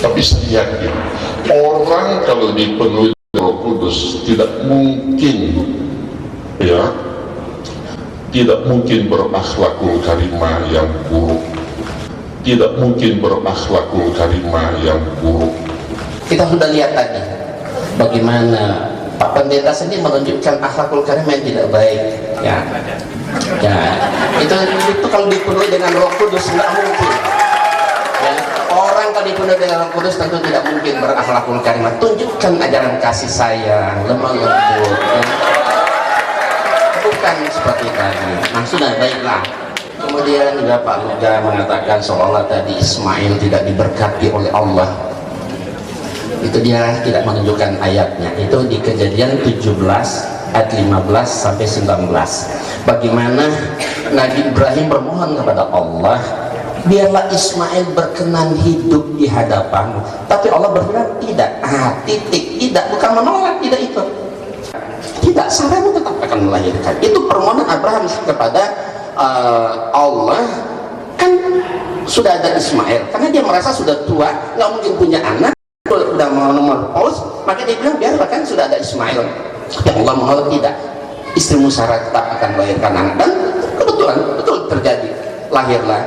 Tapi saya yakin orang kalau dipenuhi dengan Roh Kudus tidak mungkin berakhlakul karimah yang buruk. Tidak mungkin berakhlakul karimah yang buruk. Kita sudah lihat tadi bagaimana Pak Pendeta sendiri menunjukkan akhlakul karimah yang tidak baik. Itu kalau dipenuhi dengan Roh Kudus nggak mungkin. Orang kalau dipenuhi dengan Roh Kudus tentu tidak mungkin berakhlakul karimah. Tunjukkan ajaran kasih sayang, lemah lembut. Bukan seperti tadi. Nah sudah baiklah. Kemudian juga Pak Luga mengatakan seolah tadi Ismail tidak diberkati oleh Allah. Itu dia tidak menunjukkan ayatnya. Itu di Kejadian 17 ayat 15 sampai 19. Bagaimana Nabi Ibrahim bermohon kepada Allah, biarlah Ismail berkenan hidup di hadapanmu. Tapi Allah berfirman tidak. Tidak, bukan menolak, tidak itu. Tidak, Sarahmu tetap akan melahirkan. Itu permohonan Abraham kepada Allah. Kan sudah ada Ismail, karena dia merasa sudah tua, nggak mungkin punya anak, sudah nomor paus, maka dia bilang biarlah, kan sudah ada Ismail. Tapi Allah menolak, tidak, istrimu Sarah tetap akan melahirkan anak. Dan kebetulan betul terjadi, lahirlah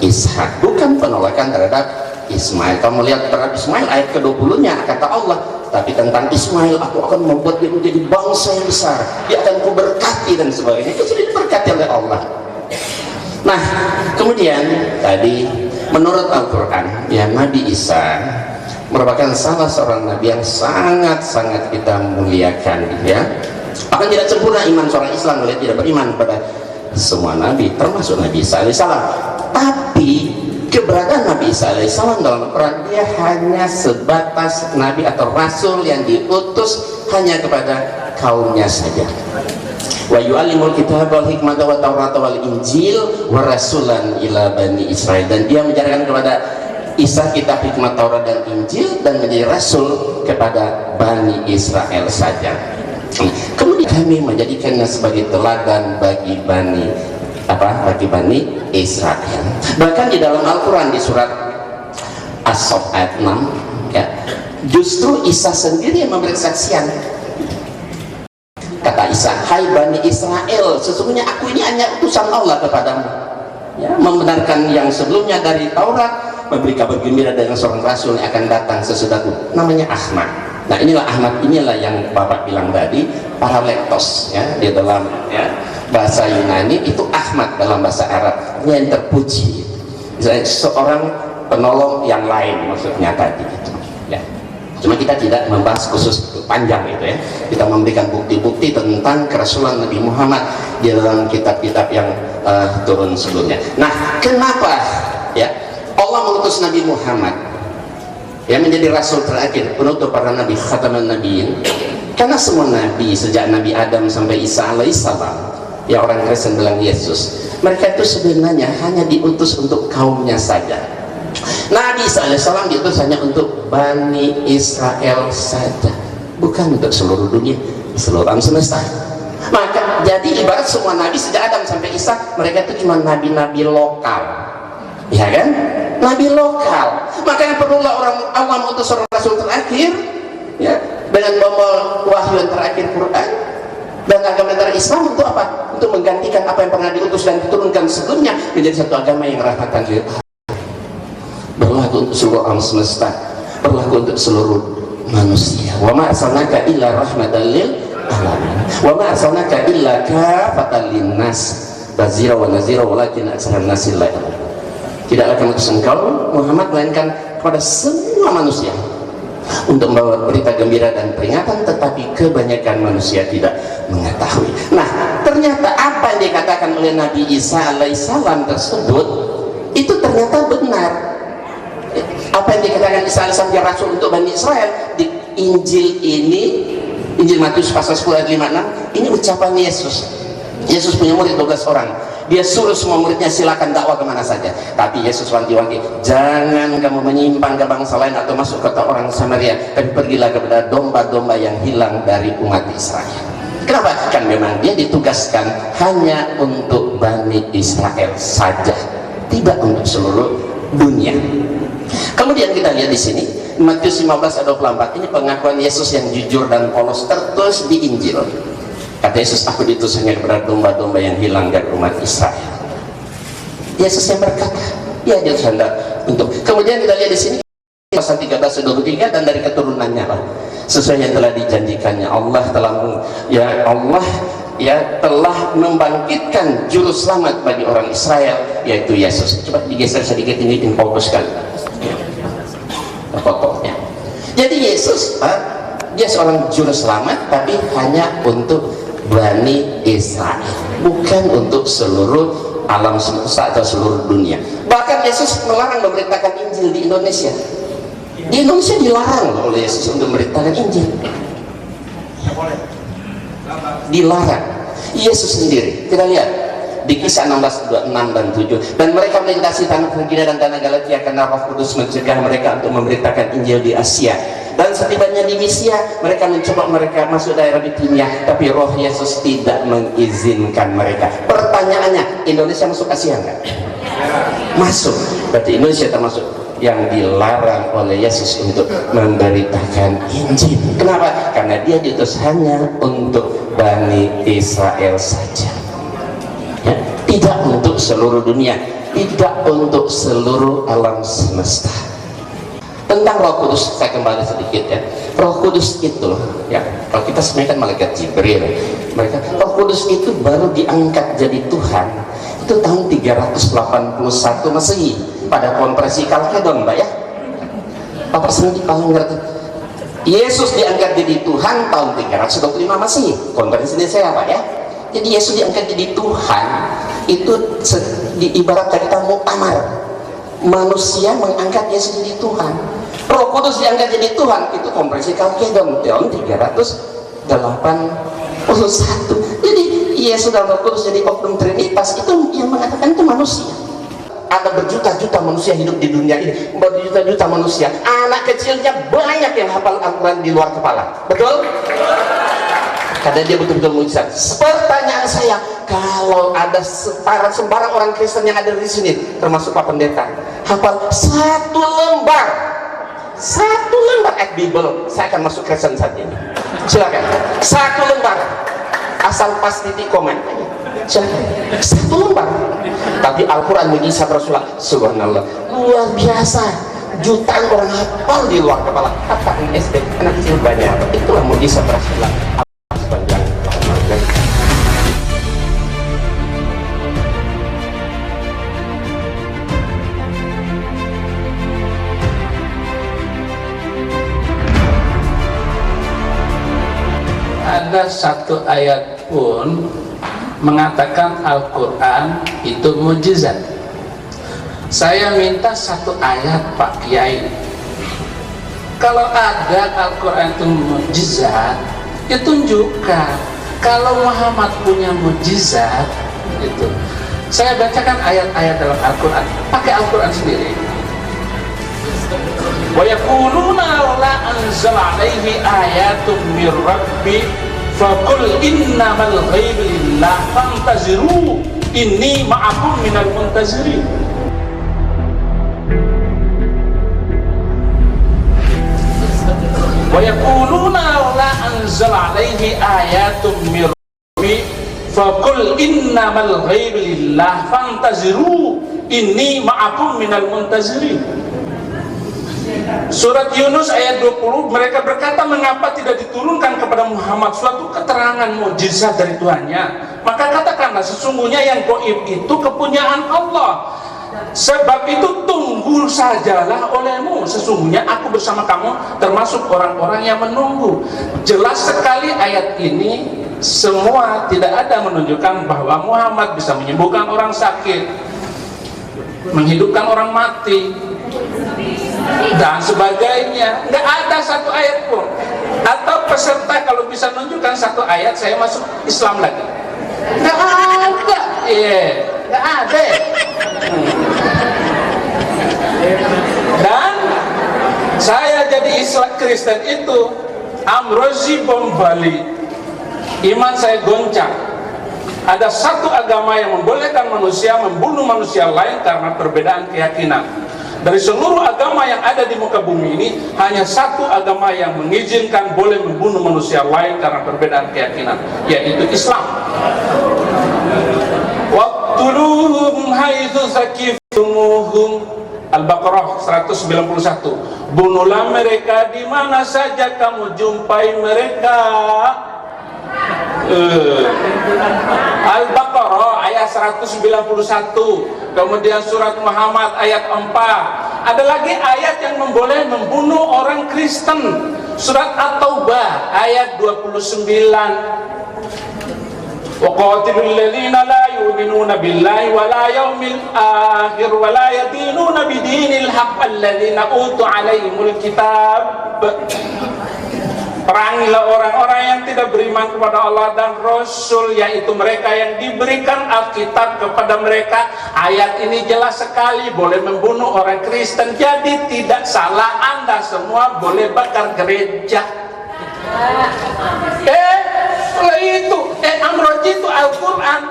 Ishak. Bukan penolakan terhadap Ismail. Kalau melihat terhadap Ismail, ayat ke-20-nya kata Allah, tapi tentang Ismail, aku akan membuat dia menjadi bangsa yang besar, dia akan kuberkati dan sebagainya. Itu sudah diberkati oleh Allah. Nah, kemudian tadi menurut Al-Quran, ya, Nabi Isa merupakan salah seorang nabi yang sangat-sangat kita muliakan, ya. Akan tidak sempurna iman seorang Islam kalau tidak beriman pada semua nabi, termasuk Nabi Isa alaihissalam. Tapi keberadaan Nabi Isa alaihissalam dalam Al-Quran, dia hanya sebatas nabi atau rasul yang diutus hanya kepada kaumnya saja. Wa yu'allimul kitab wal hikmata wa tawrata wal injil wa rasulan ila bani Israel, dan dia mengajarkan kepada Isa kitab, hikmat, Taurat dan Injil, dan menjadi rasul kepada Bani Israel saja. Kemudian kami menjadikannya sebagai teladan bagi Bani Israel. Bahkan di dalam Al-Quran di surat As-Saff ayat 6, ya, justru Isa sendiri yang memberi kesaksian. Kata Isa, hai Bani Israel, sesungguhnya aku ini hanya utusan Allah kepadamu, ya, membenarkan yang sebelumnya dari Taurat, memberi kabar gembira dengan seorang rasul yang akan datang sesudahku, namanya Ahmad. Nah, inilah Ahmad, inilah yang Bapak bilang tadi, paralektos, ya, di dalam, ya, bahasa Yunani itu Ahmad, dalam bahasa Arab yang terpuji, seorang penolong yang lain maksudnya tadi gitu, ya. Cuma kita tidak membahas khusus panjang itu, ya. Kita memberikan bukti-bukti tentang kerasulan Nabi Muhammad di dalam kitab-kitab yang turun sebelumnya. Nah, kenapa, ya, Allah mengutus Nabi Muhammad yang menjadi rasul terakhir, penutup para nabi, khataman nabiin? Karena semua nabi sejak Nabi Adam sampai Isa alaihissalam, ya, orang Kristen bilang Yesus, mereka itu sebenarnya hanya diutus untuk kaumnya saja. Nabi Isa alaihissalam diutus hanya untuk Bani Israel saja, bukan untuk seluruh dunia, seluruh alam semesta. Maka jadi ibarat semua nabi sejak Adam sampai Isa, mereka itu cuma nabi-nabi lokal, ya kan? Nabi lokal. Makanya perlulah orang Allah mengutus seorang rasul terakhir, ya, dengan membawa wahyu yang terakhir Quran dan agama antara Islam, untuk apa? Untuk menggantikan apa yang pernah diutus dan diturunkan sebelumnya menjadi satu agama yang rahmatan lil alamin, berlaku untuk seluruh alam semesta, berlaku untuk seluruh manusia. Wa ma arsalnaka illa rahmatan lil alamin wa ma arsalnaka illa kafatan linnas bazira wa nazira walakin aktsaran nasi la ya'lamun. Tidaklah kami utus engkau Muhammad melainkan kepada semua manusia untuk membawa berita gembira dan peringatan, tetapi kebanyakan manusia tidak mengetahui. Nah, ternyata apa yang dikatakan oleh Nabi Isa alaihissalam tersebut itu ternyata benar. Apa yang dikatakan Isa alaihissalam, dia rasul untuk Bani Israel, di Injil ini, Injil Matius pasal 10 ayat 56, ini ucapan Yesus. Yesus punya murid 12 orang, dia suruh semua muridnya silakan dakwah kemana saja, tapi Yesus wanti-wanti, jangan kamu menyimpang ke bangsa lain atau masuk kota orang Samaria, tapi pergilah kepada domba-domba yang hilang dari umat Israel. Kenapa? Kan memang dia ditugaskan hanya untuk Bani Israel saja, tidak untuk seluruh dunia. Kemudian kita lihat di sini Matius 15 ayat 24, ini pengakuan Yesus yang jujur dan polos tertulis di Injil. Kata Yesus, aku diutus hanya kepada domba-domba yang hilang dari umat Israel. Yesus yang berkata, ya, dia hendak untuk. Kemudian kita lihat di sini pasal 13-23, dan dari keturunannya lah, sesuai yang telah dijanjikannya, Allah telah membangkitkan juru selamat bagi orang Israel, yaitu Yesus. Coba digeser sedikit, ini fokus sekali fotonya. Jadi Yesus, dia seorang juru selamat, tapi hanya untuk Bani Israel, bukan untuk seluruh alam semesta atau seluruh dunia. Bahkan Yesus melarang memberitakan Injil di Indonesia. Di Indonesia dilarang oleh Yesus untuk memberitakan Injil. Dilarang. Yesus sendiri, kita lihat di Kisah 16, 6 dan 7, dan mereka melintasi tanah Frigia dan tanah Galatia karena Roh Kudus mencegah mereka untuk memberitakan Injil di Asia. Dan setibanya di Misia, mereka mencoba mereka masuk daerah Bitinia, tapi Roh Yesus tidak mengizinkan mereka. Pertanyaannya, Indonesia masuk Asia enggak? Masuk. Berarti Indonesia termasuk yang dilarang oleh Yesus untuk memberitakan Injil. Kenapa? Karena dia diutus hanya untuk Bani Israel saja, ya? Tidak untuk seluruh dunia, tidak untuk seluruh alam semesta. Tentang Roh Kudus saya kembali sedikit, ya. Roh Kudus itu, ya, kalau kita sebenarnya kan malaikat Jibril, mereka Roh Kudus itu baru diangkat jadi Tuhan itu tahun 381 Masehi pada konferensi Kalkedon, Mbak ya. Bapak sendiri paling ngerti. Yesus diangkat jadi Tuhan tahun 325 Masehi, konferensi ini saya Pak ya. Jadi Yesus diangkat jadi Tuhan itu diibaratkan kita muktamar. Manusia mengangkat Yesus jadi Tuhan. Roh Kudus diangkat jadi Tuhan itu konferensi Kalkedon tahun 381. Jadi Yesus dan Roh Kudus jadi oknum Trinitas itu yang mengatakan itu manusia. Ada berjuta-juta manusia hidup di dunia ini, berjuta-juta manusia. Anak kecilnya banyak yang hafal Al-Quran di luar kepala. Betul? Karena dia betul-betul mujizat. Pertanyaan saya, kalau ada sembarang orang Kristen yang ada di sini, termasuk Pak Pendeta, hafal satu lembar ayat Bible, saya akan masuk Kristen saat ini. Silakan, satu lembar, asal pas titik komen. Silakan, satu lembar. Tapi Al-Quran mujizat Rasulullah, subhanallah, luar biasa. Jutaan orang hafal di luar kepala. Kata SD, anak kecil banyak. Itulah mujizat Rasulullah. Ada satu ayat pun mengatakan Al-Quran itu mujizat. Saya minta satu ayat Pak Kiai, kalau ada Al-Quran itu mujizat, ya tunjukkan. Kalau Muhammad punya mujizat itu, saya bacakan ayat-ayat dalam Al-Quran, pakai Al-Quran sendiri. Wa yaquluna la anzala alaihi ayatun mir rabbi faqul innamal ghaibu lillah fantaziru inni ma'akum minal muntazirin. Wa yaquluna la anzala alaihi ayatun mir rabbi faqul innamal ghaibu lillah fantaziru inni ma'akum minal muntazirin. Surat Yunus ayat 20, mereka berkata, mengapa tidak diturunkan kepada Muhammad suatu keterangan mukjizat dari Tuhannya? Maka katakanlah, sesungguhnya yang gaib itu kepunyaan Allah. Sebab itu tunggu sajalah olehmu, sesungguhnya aku bersama kamu termasuk orang-orang yang menunggu. Jelas sekali ayat ini, semua tidak ada menunjukkan bahwa Muhammad bisa menyembuhkan orang sakit, menghidupkan orang mati, dan sebagainya. Nggak ada satu ayat pun. Atau peserta kalau bisa menunjukkan satu ayat, saya masuk Islam lagi. Nggak ada. Nggak ada. Dan saya jadi Islam Kristen itu Amrozi bom Bali, iman saya goncang. Ada satu agama yang membolehkan manusia membunuh manusia lain karena perbedaan keyakinan. Dari seluruh agama yang ada di muka bumi ini, hanya satu agama yang mengizinkan boleh membunuh manusia lain karena perbedaan keyakinan, yaitu Islam. Waqtuluhum haitsu saqiftumuhum, Al-Baqarah 191. Bunuhlah mereka di mana saja kamu jumpai mereka. Al-Baqarah ayat 191. Kemudian surat Muhammad ayat 4. Ada lagi ayat yang memboleh membunuh orang Kristen, surat At-Taubah ayat 29. وَقَاتِلُوا الَّذِينَ لَا يُؤْمِنُونَ بِاللَّهِ وَلَا يَوْمِ الْآخِرِ وَلَا يَدِينُونَ بِدِينِ الْحَقِّ الَّذِينَ أُوتُوا عَلَيْهِمُ الْكِتَابَ. Perangilah orang-orang yang tidak beriman kepada Allah dan Rasul, yaitu mereka yang diberikan Alkitab kepada mereka. Ayat ini jelas sekali boleh membunuh orang Kristen. Jadi tidak salah, Anda semua boleh bakar gereja. Amrozi itu Al-Quran,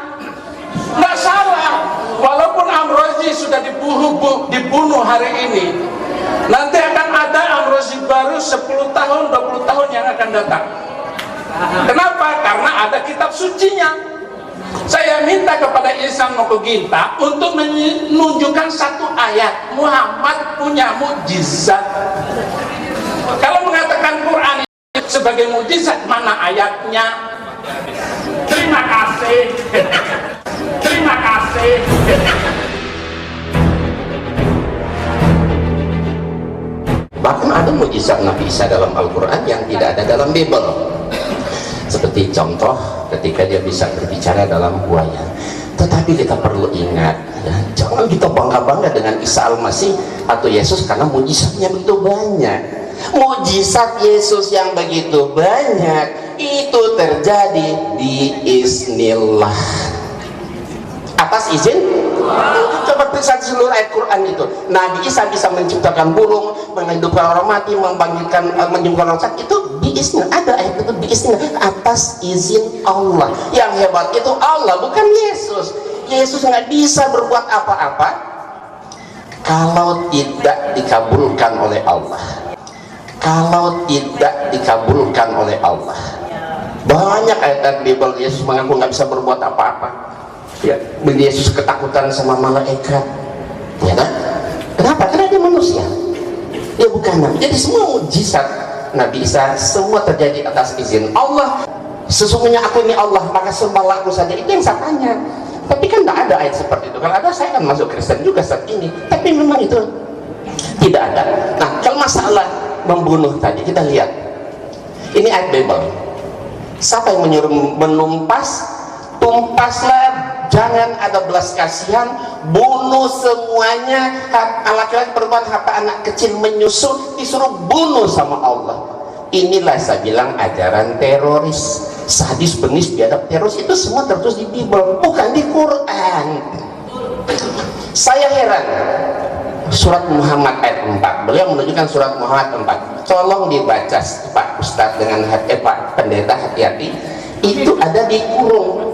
nggak salah. Walaupun Amrozi sudah dibunuh hari ini, nanti akan ada Amrozi baru 10 tahun, 20 tahun yang akan datang. Kenapa? Karena ada kitab sucinya. Saya minta kepada Ihsan Mokoginta untuk menunjukkan satu ayat Muhammad punya mukjizat. Kalau mengatakan Quran sebagai mukjizat, mana ayatnya? Terima kasih. Terima kasih. Bahkan ada mukjizat Nabi Isa dalam Al-Quran yang tidak ada dalam Bible. Seperti contoh ketika dia bisa berbicara dalam buaya. Tetapi kita perlu ingat, ya, jangan kita bangga-bangga dengan Isa Al-Masih atau Yesus karena mukjizatnya begitu banyak. Mukjizat Yesus yang begitu banyak itu terjadi di Iznillah, atas izin. Coba periksa seluruh ayat Quran itu. Nabi Isa bisa menciptakan burung, menghidupkan orang mati, membangkitkan, menyembuhkan orang sakit, itu biiznillah. Ada ayat itu biiznillah, atas izin Allah. Yang hebat itu Allah, bukan Yesus. Yesus nggak bisa berbuat apa-apa kalau tidak dikabulkan oleh Allah. Kalau tidak dikabulkan oleh Allah. Banyak ayat Bible Yesus mengaku nggak bisa berbuat apa-apa. Ya, Yesus ketakutan sama malaikat, ya kan? Kenapa? Karena dia manusia, dia bukan nabi. Jadi semua mukjizat Nabi Isa semua terjadi atas izin Allah. Sesungguhnya aku ini Allah, maka sembahlah aku saja. Itu yang saya tanya. Tapi kan tidak ada ayat seperti itu. Kalau ada, saya kan masuk Kristen juga saat ini. Tapi memang itu tidak ada. Nah, kalau masalah membunuh tadi, kita lihat ini ayat Bible. Siapa yang menyuruh menumpas? Tumpaslah, jangan ada belas kasihan, bunuh semuanya. Laki-laki, perempuan, harta, anak kecil menyusul, disuruh bunuh sama Allah. Inilah saya bilang ajaran teroris, sadis, bengis, biadab. Teroris itu semua tertulis di Bible, bukan di Quran. Saya heran, surat Muhammad ayat 4, beliau menunjukkan surat Muhammad 4. Tolong dibaca Pak Ustadz dengan Pak Pendeta, hati-hati. Itu ada di kurung.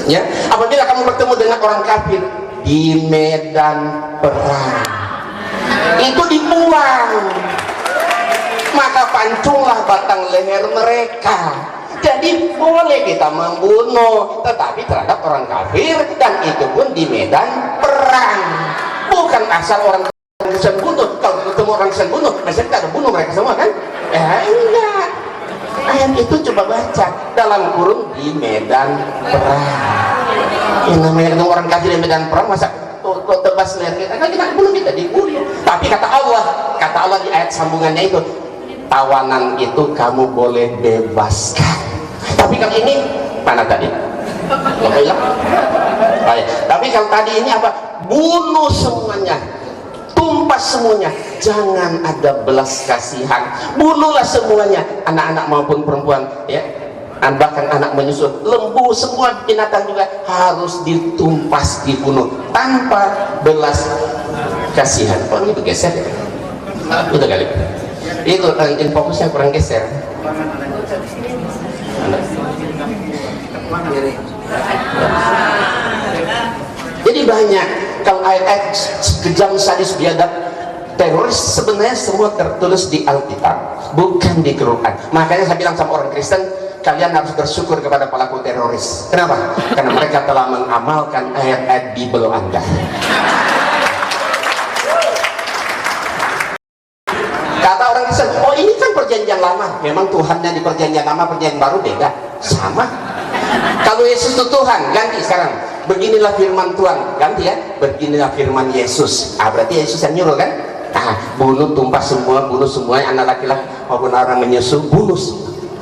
Ya, apabila kamu bertemu dengan orang kafir di medan perang, itu dibuang, maka pancunglah batang leher mereka. Jadi boleh kita membunuh, tetapi terhadap orang kafir, dan itu pun di medan perang, bukan asal orang Kristen bunuh. Kalau ketemu orang Kristen bunuh, maksudnya kita ada bunuh mereka semua kan? Enggak. Ayat itu coba baca dalam kurung di medan perang. Yang namanya ketemu orang kafir di medan perang, masa tebas leher kita? Kan kita bunuh, kita dibunuh. Tapi kata Allah di ayat sambungannya itu, tawanan itu kamu boleh bebaskan. Tapi kalau ini mana tadi? Tapi kalau tadi ini apa? Bunuh semuanya, tumpas semuanya, jangan ada belas kasihan, bunuhlah semuanya, anak-anak maupun perempuan, ya, bahkan anak menyusul, lembu, semua binatang juga harus ditumpas, dibunuh tanpa belas kasihan. Oh, ini bergeser ya? Udah kali itu fokusnya kurang geser. Jadi banyak kalau ayat-ayat kejam, sadis, biadab, teroris sebenarnya semua tertulis di Alkitab, bukan di Quran. Makanya saya bilang sama orang Kristen, kalian harus bersyukur kepada pelaku teroris. Kenapa? Karena mereka telah mengamalkan ayat-ayat Bible Anda. Kata orang Kristen, oh ini kan perjanjian lama. Memang Tuhannya di perjanjian lama, perjanjian baru beda. Sama. Kalau Yesus itu Tuhan, ganti sekarang. Beginilah firman Tuhan, ganti ya. Beginilah firman Yesus. Berarti Yesus yang nyuruh kan? Bunuh, tumpas semua, bunuh semua, anak laki-laki maupun orang menyusul, bunuh.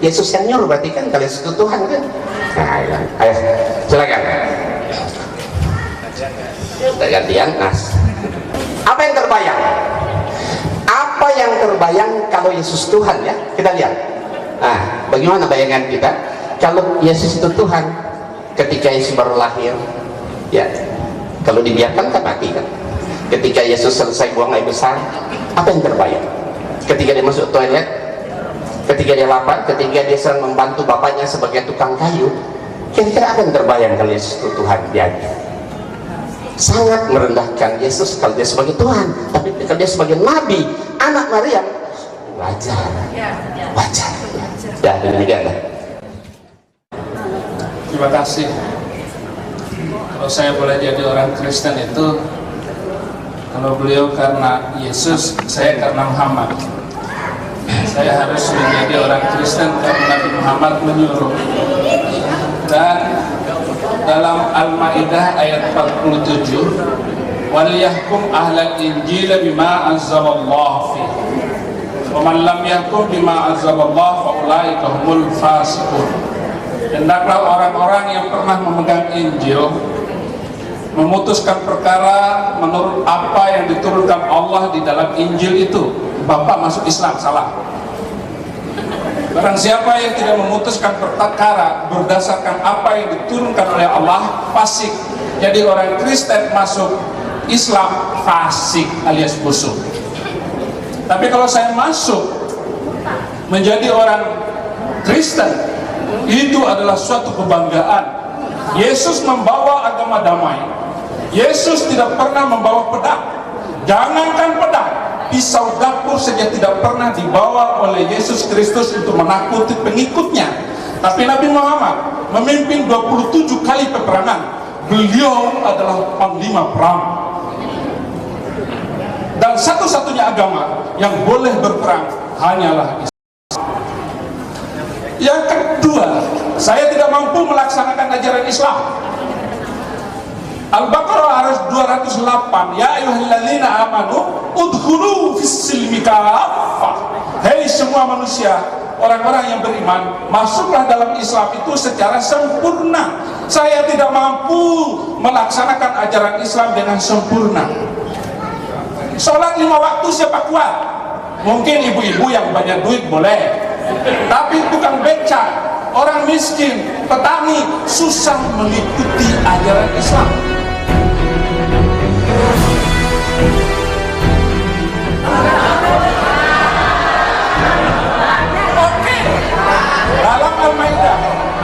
Yesus yang nyuruh, berarti kan kalau Yesus itu Tuhan kan? Ayo, silakan. Kita gantian, apa yang terbayang? Apa yang terbayang kalau Yesus Tuhan ya? Kita lihat. Bagaimana bayangan kita? Kalau Yesus itu Tuhan, ketika Yesus baru lahir, ya, kalau dibiarkan kan mati kan. Ketika Yesus selesai buang air besar, apa yang terbayang? Ketika dia masuk toilet, ketika dia lapar, ketika dia sedang membantu bapaknya sebagai tukang kayu, kira-kira apa yang terbayang kalau Yesus itu Tuhan? Dia sangat merendahkan Yesus kalau dia sebagai Tuhan, tapi kalau dia sebagai Nabi, anak Maryam, wajar. Ya, demikian. Terima kasih. Kalau saya boleh jadi orang Kristen itu, kalau beliau karena Yesus, saya karena Muhammad. saya harus menjadi orang Kristen karena Nabi Muhammad menyuruh. Dan dalam Al-Maidah ayat 47, waliyahkum ahlal injil bima anzalallahu fihi wa man lam yahkum bima anzalallahu fa ulaika humul fasiqun. Hendaklah orang-orang yang pernah memegang Injil memutuskan perkara menurut apa yang diturunkan Allah di dalam Injil itu. Bapak masuk Islam, salah. Barang siapa yang tidak memutuskan perkara berdasarkan apa yang diturunkan oleh Allah, fasik. Jadi orang Kristen masuk Islam, fasik alias busuk. Tapi kalau saya masuk menjadi orang Kristen, itu adalah suatu kebanggaan. Yesus membawa agama damai. Yesus tidak pernah membawa pedang. Jangankan pedang, pisau dapur saja tidak pernah dibawa oleh Yesus Kristus untuk menakuti pengikutnya. Tapi Nabi Muhammad memimpin 27 kali peperangan. Beliau adalah panglima perang. Dan satu-satunya agama yang boleh berperang hanyalah Islam. Yang kedua, saya tidak mampu melaksanakan ajaran Islam. Al-Baqarah harus 208. Ya ayyuhalladzina amanu udkhulu fis-silmi kaffah. Hei semua manusia, orang-orang yang beriman, masuklah dalam Islam itu secara sempurna. Saya tidak mampu melaksanakan ajaran Islam dengan sempurna. Sholat 5 waktu siapa kuat? Mungkin ibu-ibu yang banyak duit boleh, tapi tukang becak, orang miskin, petani susah mengikuti ajaran Islam. Oke, dalam Al-Maidah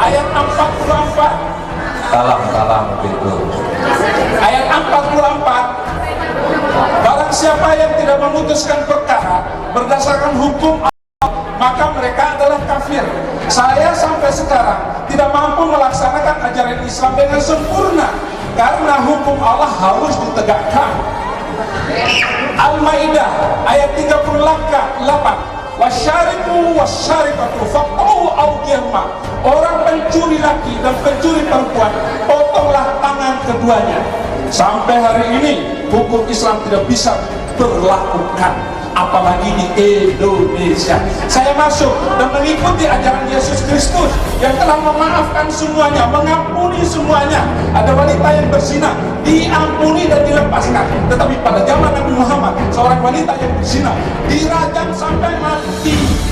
ayat 44, Salam begitu. ayat 44, barang siapa yang tidak memutuskan perkara berdasarkan hukum Allah, maka mereka adalah kafir. Saya sampai sekarang tidak mampu melaksanakan ajaran Islam dengan sempurna karena hukum Allah harus ditegakkan. Al-Maidah ayat 38, wasyariku wasyarikatu faqta'u awdiyahuma. Orang pencuri laki dan pencuri perempuan, potonglah tangan keduanya. Sampai hari ini hukum Islam tidak bisa berlakukan, apalagi di Indonesia. Saya masuk dan mengikuti ajaran Yesus Kristus yang telah memaafkan semuanya, mengampuni semuanya. Ada wanita yang berzina, diampuni dan dilepaskan. Tetapi pada zaman Nabi Muhammad, seorang wanita yang berzina dirajam sampai mati.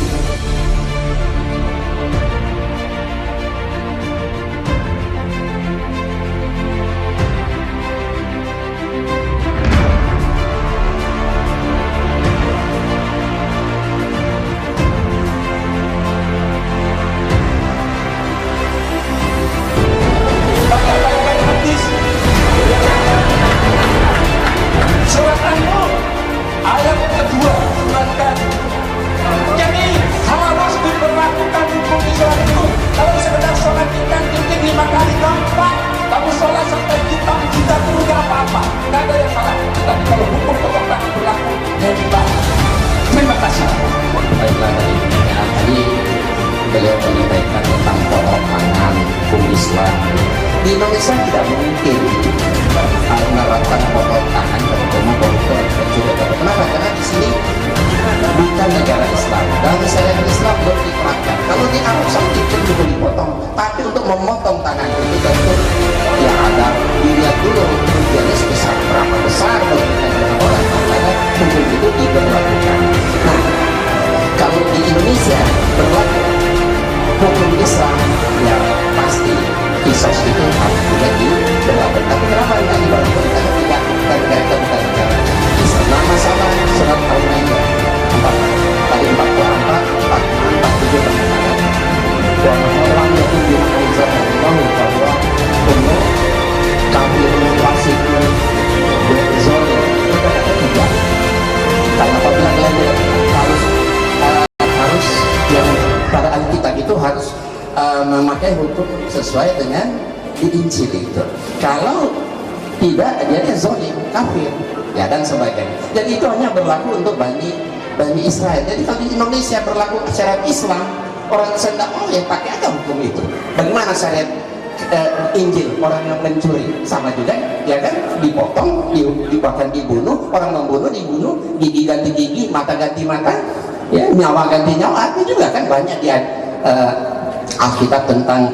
Surat An-Nur ayat kedua mengatakan, jadi harus diberlakukan hukum Islam itu. Kalau sekedar sholat kita kencing 5 kali gampang, kamu sholat sampai kita itu tidak apa-apa, tidak ada yang salah. Tapi kalau hukum pokoknya berlaku, hebat. Terima kasih. Baiklah, tadi beliau menyampaikan tentang pokok pangan hukum Islam. Di Indonesia tidak mungkin menerapkan pokok tangan terutama koruptor dan juga kenapa? Karena di sini bukan negara Islam. Dalam syariat Islam berikutkan kalau di Arab Saudi itu juga dipotong, tapi untuk memotong tangan itu tentu ya ada dilihat dulu tujuannya sebesar berapa besar bagi orang, makanya hukum itu diberlakukan. Nah, kalau di Indonesia berlaku hukum Islam, ya pasti kisos itu harus juga diberlakukan. Tapi kenapa tidak diberlakukan? Karena tidak tergantung negara Islam. Nah, masalah surat Al-Maidah 47 mengatakan orang yang dianggap Allah bahwa penuh kafir fasik berzolim itu kata tidak. Karena apabila dia harus yang pada Alkitab itu harus memakai hukum sesuai dengan di Injil itu. Kalau tidak, dia zolim, kafir, ya dan sebagainya. Jadi itu hanya berlaku untuk Bani Bani Israel. Jadi kalau di Indonesia berlaku syariat Islam, orang Islam tidak boleh pakai aja hukum itu. Bagaimana syariat Injil, orang yang mencuri sama juga, ya kan, dipotong, bahkan dibunuh, orang membunuh dibunuh, gigi ganti gigi, mata ganti mata, ya, nyawa ganti nyawa, itu juga kan banyak di Alkitab tentang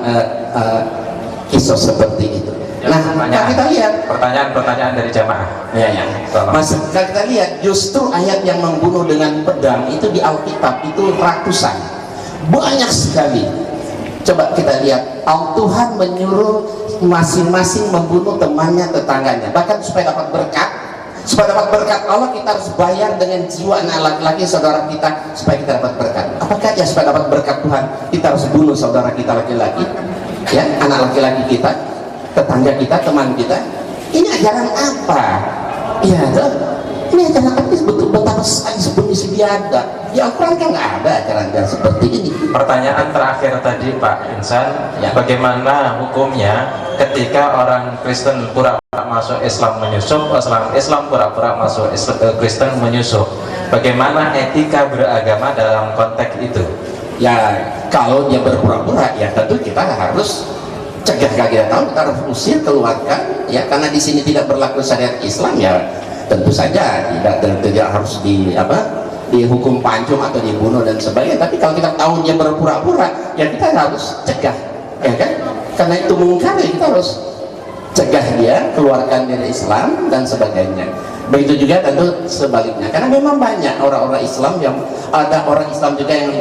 kisah seperti itu. Nah, kalau kita lihat pertanyaan dari jamaah. Ya. Mas, kalau kita lihat justru ayat yang membunuh dengan pedang itu di Alkitab itu ratusan, banyak sekali. Coba kita lihat, Tuhan menyuruh masing-masing membunuh temannya, tetangganya, bahkan supaya dapat berkat. Supaya dapat berkat Allah, kita harus bayar dengan jiwa anak laki-laki saudara kita supaya kita dapat berkat. Apakah ya supaya dapat berkat Tuhan kita harus bunuh saudara kita laki-laki, ya, anak laki-laki kita, tetangga kita, teman kita? Ini ajaran apa? Ya, ini ajaran apa? Betapa sebelum ada di Al-Quran kan nggak ada ajaran-ajaran seperti ini. Pertanyaan terakhir tadi Pak Insan, ya. Bagaimana hukumnya ketika orang Kristen pura-pura masuk Islam menyusup, Islam pura-pura masuk Kristen menyusup? Bagaimana etika beragama dalam konteks itu? Ya, kalau dia berpura-pura, ya tentu kita harus cegah. Kalau kita tahu, kita harus usir, keluarkan, ya, karena di sini tidak berlaku syariat Islam, ya tentu saja tidak harus dihukum pancung atau dibunuh dan sebagainya. Tapi kalau kita tahu dia berpura-pura, ya kita harus cegah, ya kan? Karena itu mungkari, kita harus cegah dia, keluarkan dari Islam dan sebagainya. Begitu juga tentu sebaliknya, karena memang banyak orang-orang Islam yang ada orang Islam juga yang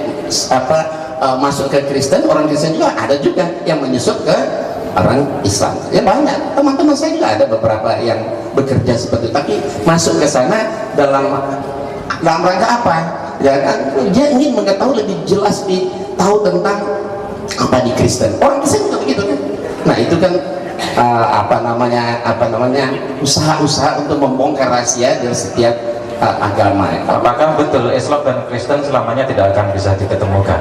masuk ke Kristen, orang Kristen juga ada juga yang menyusup ke orang Islam. Ya banyak, teman-teman saya juga ada beberapa yang bekerja seperti itu, tapi masuk ke sana dalam rangka apa? Ya kan, dia ingin mengetahui lebih jelas, tahu tentang apa di Kristen. Orang Kristen juga begitu kan. Nah itu kan usaha-usaha untuk membongkar rahasia dari setiap agama. Apakah betul Islam dan Kristen selamanya tidak akan bisa diketemukan?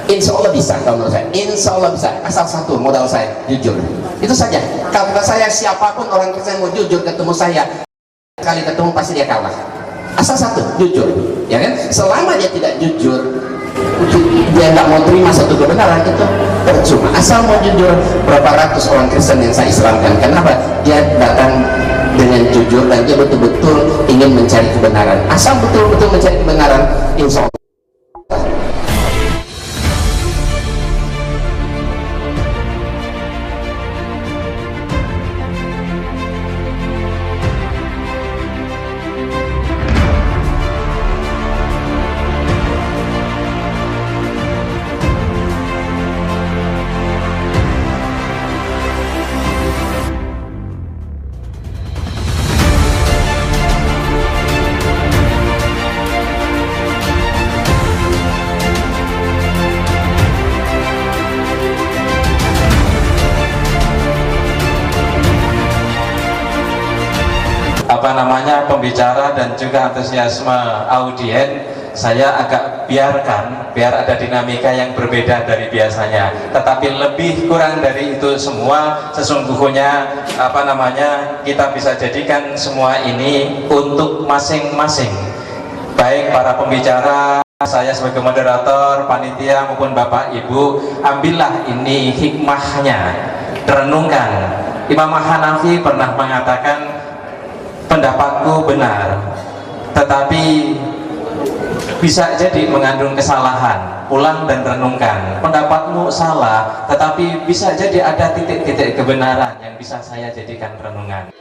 Insya Allah bisa, kalau menurut saya. Insya Allah bisa, asal satu, modal saya jujur. Itu saja. Kalau kata saya, siapapun orang Kristen mau jujur ketemu saya, kali ketemu pasti dia kalah. Asal satu, jujur, ya kan? Selama dia tidak jujur, dia nggak mau terima satu kebenaran, itu percuma. Asal mau jujur, berapa ratus orang Kristen yang saya Islamkan. Kenapa? Dia datang dengan jujur dan dia betul-betul ingin mencari kebenaran. Asal betul-betul mencari kebenaran, insya Allah. Pembicara dan juga antusiasme audien saya agak biarkan biar ada dinamika yang berbeda dari biasanya, tetapi lebih kurang dari itu semua sesungguhnya kita bisa jadikan semua ini untuk masing-masing, baik para pembicara, saya sebagai moderator, panitia maupun Bapak Ibu, ambillah ini hikmahnya, renungkan. Imam Hanafi pernah mengatakan, pendapatku benar, tetapi bisa jadi mengandung kesalahan. Pulang dan renungkan. Pendapatmu salah, tetapi bisa jadi ada titik-titik kebenaran yang bisa saya jadikan renungan.